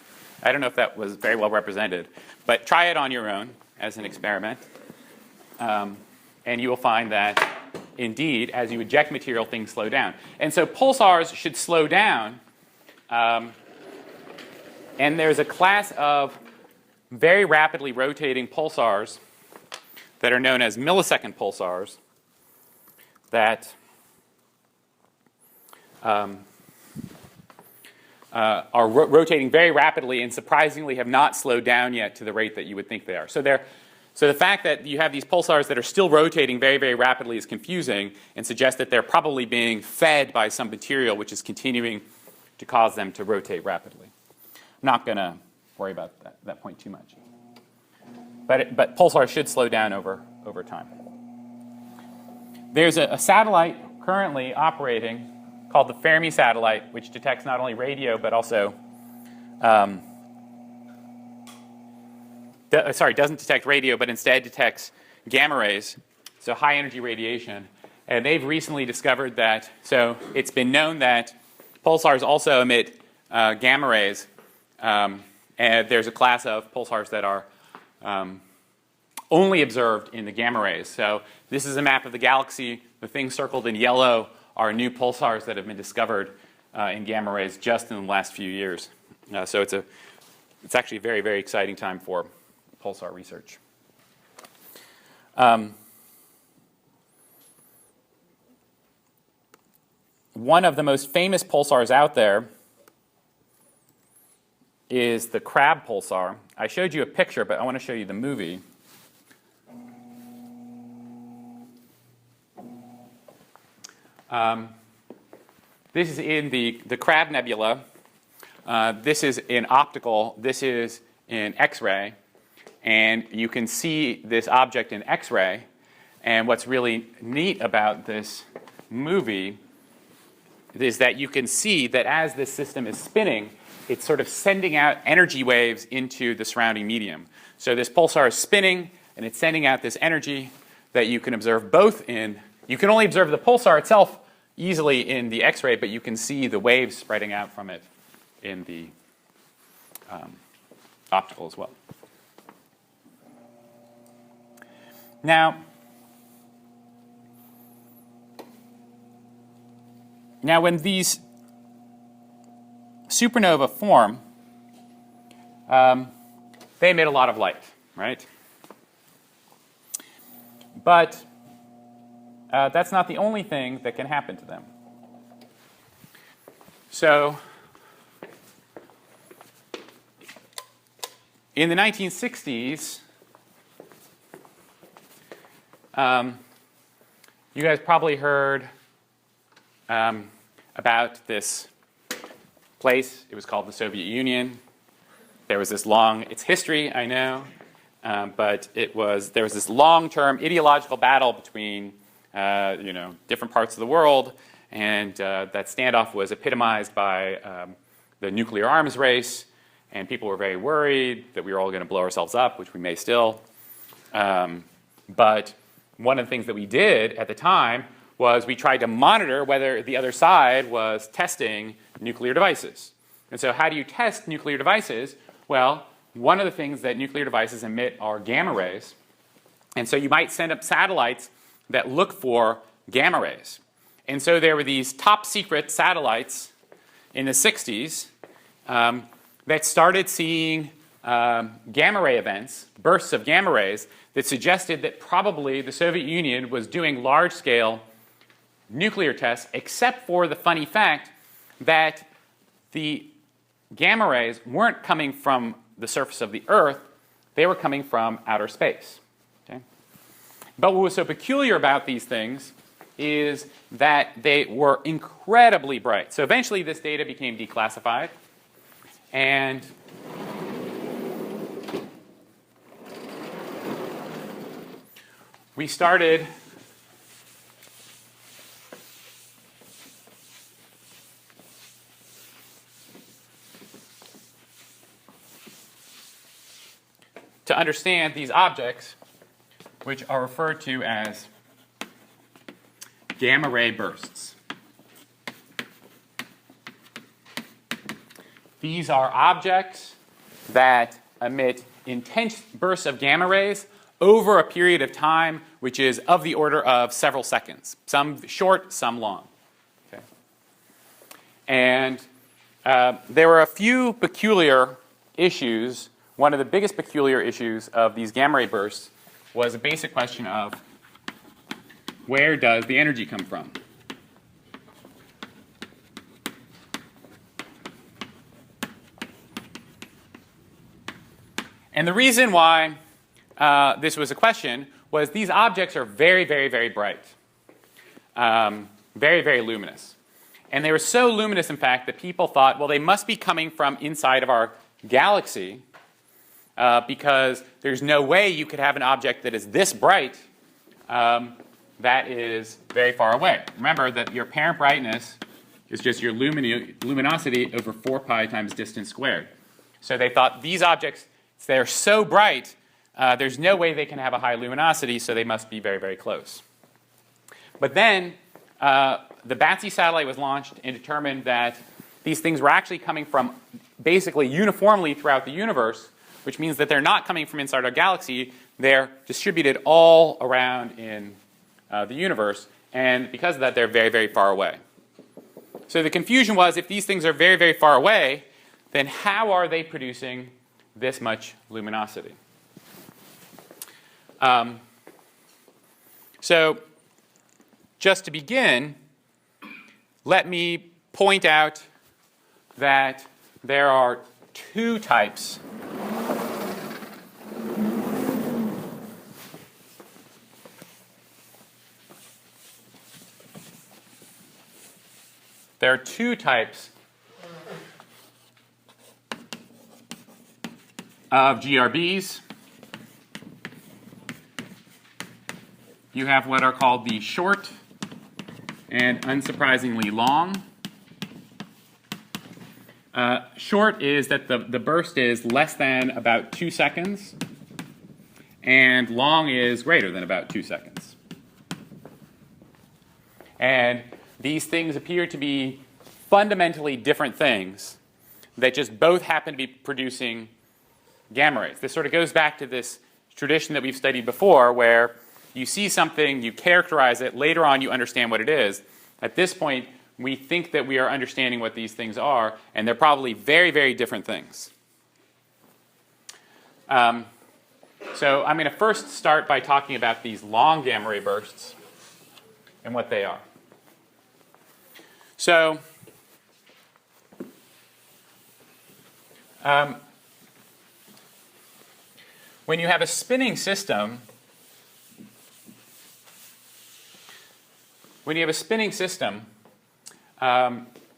I don't know if that was very well represented, but try it on your own as an experiment, and you will find that indeed, as you eject material, things slow down. And so pulsars should slow down, and there's a class of very rapidly rotating pulsars that are known as millisecond pulsars that are rotating very rapidly and surprisingly have not slowed down yet to the rate that you would think they are. So the fact that you have these pulsars that are still rotating very, very rapidly is confusing and suggests that they're probably being fed by some material which is continuing to cause them to rotate rapidly. I'm not going to worry about that point too much. But pulsars should slow down over time. There's a satellite currently operating called the Fermi Satellite, which detects not only radio but also doesn't detect radio, but instead detects gamma rays, so high energy radiation. And they've recently discovered that, so it's been known that pulsars also emit gamma rays, and there's a class of pulsars that are only observed in the gamma rays. So this is a map of the galaxy. The things circled in yellow are new pulsars that have been discovered in gamma rays just in the last few years. So it's actually a very, very exciting time for pulsar research. One of the most famous pulsars out there is the crab pulsar. I showed you a picture, but I want to show you the movie. This is in the Crab Nebula. This is in optical. This is in X-ray. and you can see this object in X-ray. And what's really neat about this movie is that you can see that as this system is spinning, it's sort of sending out energy waves into the surrounding medium. So this pulsar is spinning, and it's sending out this energy that you can observe both in, you can only observe the pulsar itself easily in the X-ray, but you can see the waves spreading out from it in the optical as well. Now, when these supernova form, they emit a lot of light, right? But that's not the only thing that can happen to them. So, in the 1960s, you guys probably heard about this place. It was called the Soviet Union. There was this long, it's history, I know, but there was this long-term ideological battle between different parts of the world, and that standoff was epitomized by the nuclear arms race, and people were very worried that we were all going to blow ourselves up, which we may still. But one of the things that we did at the time was we tried to monitor whether the other side was testing nuclear devices. And so how do you test nuclear devices? Well, one of the things that nuclear devices emit are gamma rays. And so you might send up satellites that look for gamma rays. And so there were these top secret satellites in the 60s that started seeing gamma ray events, bursts of gamma rays, that suggested that probably the Soviet Union was doing large-scale nuclear tests, except for the funny fact that the gamma rays weren't coming from the surface of the Earth, they were coming from outer space. Okay? But what was so peculiar about these things is that they were incredibly bright. So eventually this data became declassified, and we started to understand these objects, which are referred to as gamma ray bursts. These are objects that emit intense bursts of gamma rays over a period of time which is of the order of several seconds, some short, some long. Okay. And there were a few peculiar issues. One of the biggest peculiar issues of these gamma ray bursts was a basic question of where does the energy come from? And the reason why this was a question was these objects are very, very, very bright, very, very luminous. And they were so luminous, in fact, that people thought, well, they must be coming from inside of our galaxy, because there's no way you could have an object that is this bright that is very far away. Remember that your parent brightness is just your luminosity over 4 pi times distance squared. So they thought these objects, they're so bright, there's no way they can have a high luminosity, so they must be very, very close. But then the BATSI satellite was launched and determined that these things were actually coming from basically uniformly throughout the universe, which means that they're not coming from inside our galaxy. They're distributed all around in the universe, and because of that, they're very, very far away. So the confusion was, if these things are very, very far away, then how are they producing this much luminosity? So just to begin, let me point out that there are two types of GRBs. you have what are called the short and unsurprisingly long. Short is that the burst is less than about 2 seconds, and long is greater than about 2 seconds. And these things appear to be fundamentally different things that just both happen to be producing gamma rays. This sort of goes back to this tradition that we've studied before, where you see something, you characterize it, later on you understand what it is. At this point, we think that we are understanding what these things are, and they're probably very, very different things. So I'm going to first start by talking about these long gamma ray bursts and what they are. So when you have a spinning system,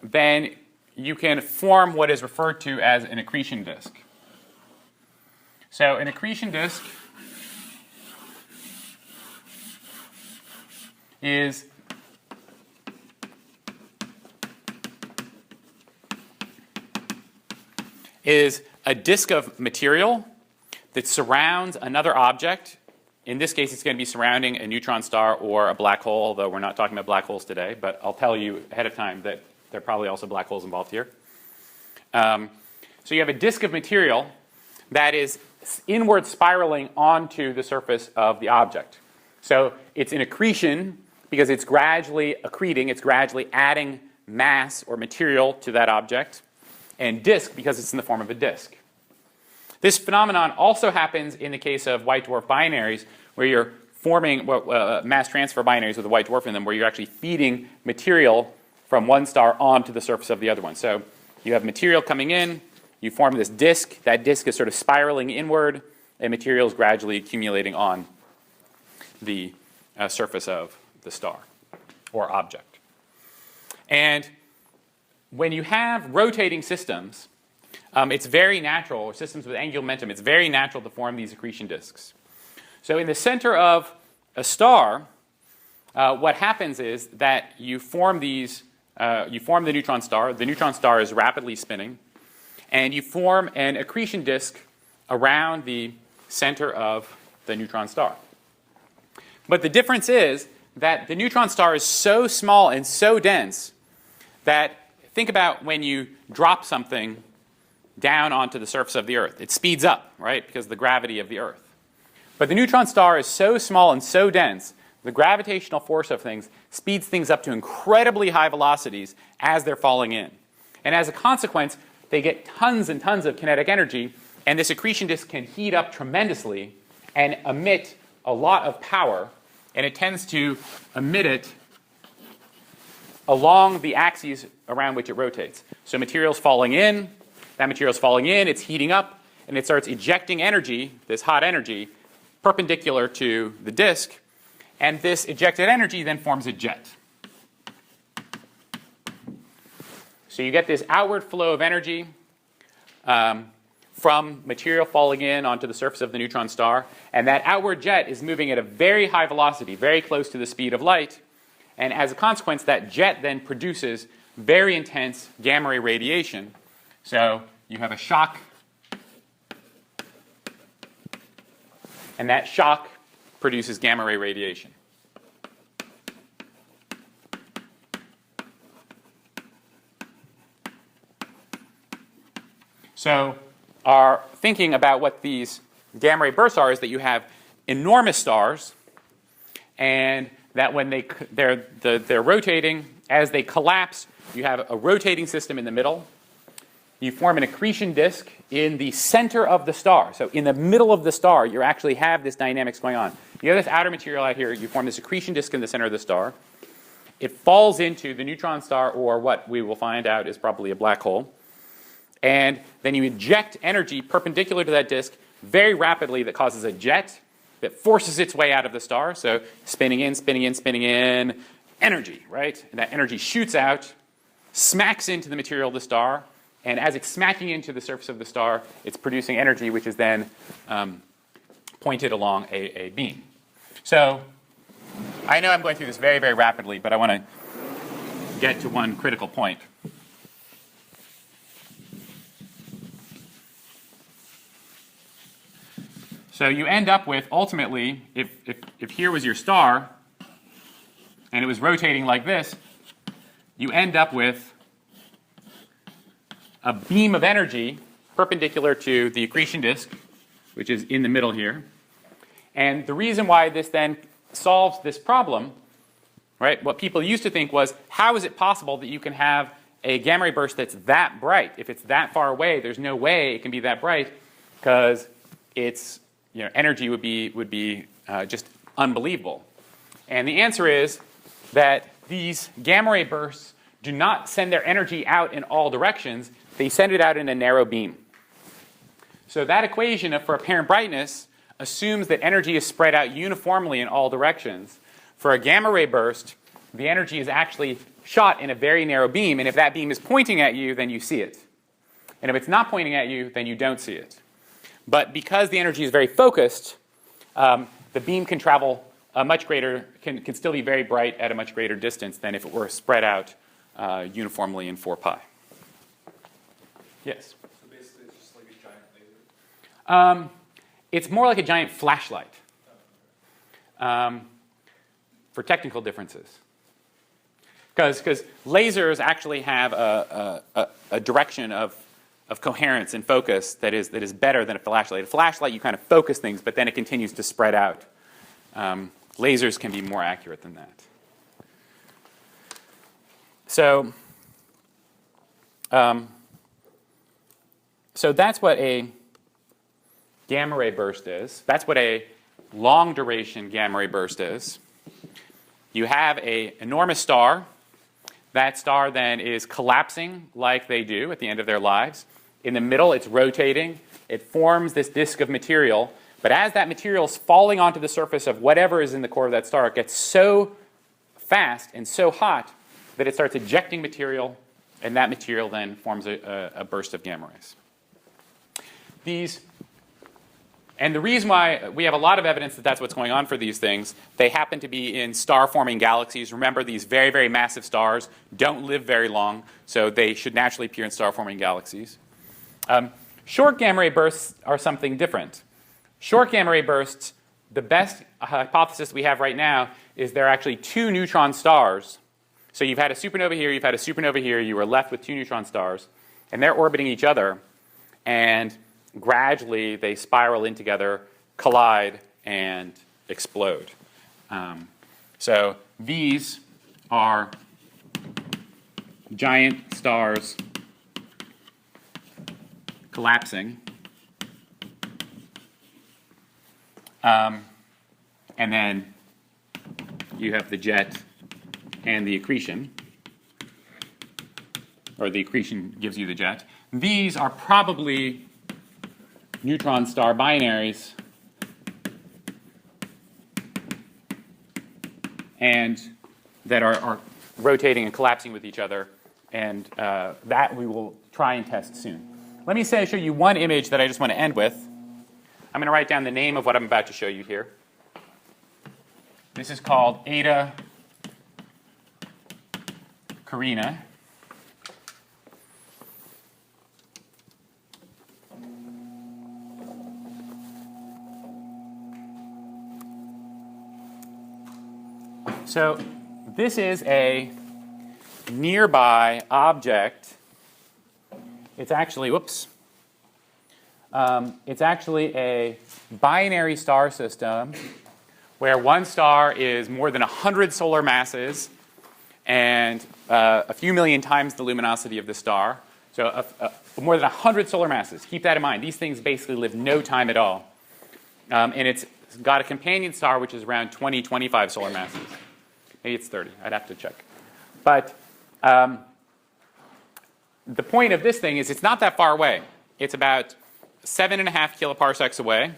then you can form what is referred to as an accretion disk. So an accretion disk is a disk of material that surrounds another object. In this case, it's going to be surrounding a neutron star or a black hole, although we're not talking about black holes today, but I'll tell you ahead of time that there are probably also black holes involved here. So you have a disk of material that is inward spiraling onto the surface of the object. So it's an accretion because it's gradually accreting, it's gradually adding mass or material to that object, and disk because it's in the form of a disk. This phenomenon also happens in the case of white dwarf binaries, where you're forming mass transfer binaries with a white dwarf in them, where you're actually feeding material from one star onto the surface of the other one. So you have material coming in, you form this disk, that disk is sort of spiraling inward, and material is gradually accumulating on the surface of the star or object. And when you have rotating systems, it's very natural, or systems with angular momentum, it's very natural to form these accretion disks. So in the center of a star, what happens is that you form these, you form the neutron star is rapidly spinning, and you form an accretion disk around the center of the neutron star. But the difference is that the neutron star is so small and so dense that, think about when you drop something down onto the surface of the Earth. It speeds up, right, because of the gravity of the Earth. But the neutron star is so small and so dense, the gravitational force of things speeds things up to incredibly high velocities as they're falling in. And as a consequence, they get tons and tons of kinetic energy, and this accretion disk can heat up tremendously and emit a lot of power, and it tends to emit it along the axes around which it rotates. So material's falling in, that material's falling in, it's heating up, and it starts ejecting energy, this hot energy, perpendicular to the disk, and this ejected energy then forms a jet. So you get this outward flow of energy from material falling in onto the surface of the neutron star, and that outward jet is moving at a very high velocity, very close to the speed of light, and as a consequence, that jet then produces very intense gamma ray radiation. So you have a shock, and that shock produces gamma ray radiation. So our thinking about what these gamma ray bursts are is that you have enormous stars, and that when they're rotating, as they collapse, you have a rotating system in the middle. You form an accretion disk in the center of the star. So in the middle of the star, you actually have this dynamics going on. You have this outer material out here. You form this accretion disk in the center of the star. It falls into the neutron star, or what we will find out is probably a black hole. And then you eject energy perpendicular to that disk very rapidly that causes a jet that forces its way out of the star. So spinning in, spinning in, spinning in, energy, right? And that energy shoots out, smacks into the material of the star, and as it's smacking into the surface of the star, it's producing energy which is then pointed along a beam. So I know I'm going through this very, very rapidly, but I want to get to one critical point. So you end up with, ultimately, if here was your star, and it was rotating like this, you end up with a beam of energy perpendicular to the accretion disk, which is in the middle here. And the reason why this then solves this problem, right, what people used to think was, how is it possible that you can have a gamma ray burst that's that bright? If it's that far away, there's no way it can be that bright, because its energy would be just unbelievable. And the answer is that these gamma ray bursts do not send their energy out in all directions. They send it out in a narrow beam. So that equation for apparent brightness assumes that energy is spread out uniformly in all directions. For a gamma ray burst, the energy is actually shot in a very narrow beam, and if that beam is pointing at you, then you see it. And if it's not pointing at you, then you don't see it. But because the energy is very focused, the beam can travel a much greater, can still be very bright at a much greater distance than if it were spread out uniformly in 4 pi. Yes? So basically it's just like a giant laser? It's more like a giant flashlight for technical differences. Because lasers actually have a direction of coherence and focus that is better than a flashlight. A flashlight, you kind of focus things, but then it continues to spread out. Lasers can be more accurate than that. So, so that's what a gamma ray burst is. That's what a long duration gamma ray burst is. You have an enormous star. That star then is collapsing like they do at the end of their lives. In the middle, it's rotating. It forms this disk of material. But as that material is falling onto the surface of whatever is in the core of that star, it gets so fast and so hot that it starts ejecting material, and that material then forms a burst of gamma rays. And the reason why we have a lot of evidence that that's what's going on for these things, they happen to be in star-forming galaxies. Remember, these very, very massive stars don't live very long, so they should naturally appear in star-forming galaxies. Short gamma ray bursts are something different. Short gamma ray bursts, the best hypothesis we have right now is they're actually 2 neutron stars. So you've had a supernova here, you've had a supernova here, you were left with 2 neutron stars, and they're orbiting each other, and gradually they spiral in together, collide, and explode. So these are giant stars collapsing. And then you have the jet and the accretion, or the accretion gives you the jet. These are probably neutron star binaries, and that are rotating and collapsing with each other, and that we will try and test soon. Let me show you one image that I just want to end with. I'm going to write down the name of what I'm about to show you here. This is called Eta Carina. So this is a nearby object. It's actually, it's actually a binary star system where one star is more than 100 solar masses and a few million times the luminosity of the star. So more than 100 solar masses. Keep that in mind. These things basically live no time at all. And it's got a companion star which is around 20, 25 solar masses. Maybe it's 30. I'd have to check. But the point of this thing is it's not that far away. It's about 7.5 kiloparsecs away.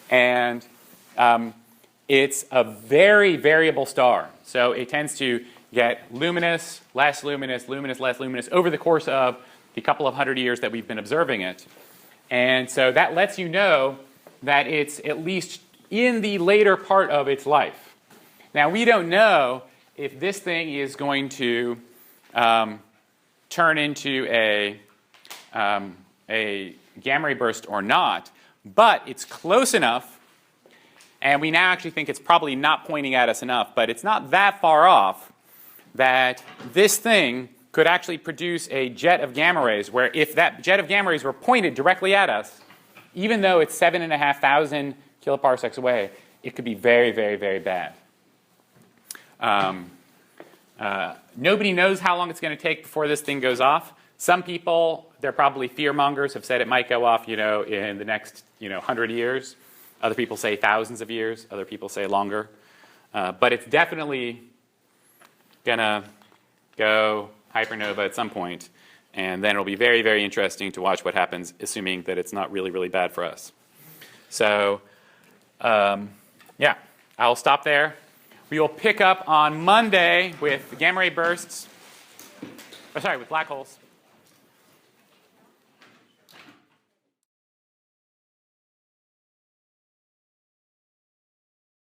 And it's a very variable star. So it tends to get luminous, less luminous, luminous, less luminous over the course of the couple of 100 years that we've been observing it. And so that lets you know that it's at least in the later part of its life. Now, we don't know if this thing is going to turn into a gamma ray burst or not, but it's close enough, and we now actually think it's probably not pointing at us enough, but it's not that far off that this thing could actually produce a jet of gamma rays, where if that jet of gamma rays were pointed directly at us, even though it's 7,500 kiloparsecs away, it could be very, very, very bad. Nobody knows how long it's going to take before this thing goes off. Some people, they're probably fear-mongers, have said it might go off, in the next, 100 years. Other people say thousands of years. Other people say longer. But it's definitely going to go hypernova at some point. And then it'll be very, very interesting to watch what happens, assuming that it's not really, really bad for us. So, yeah, I'll stop there. We will pick up on Monday with gamma ray bursts. With black holes.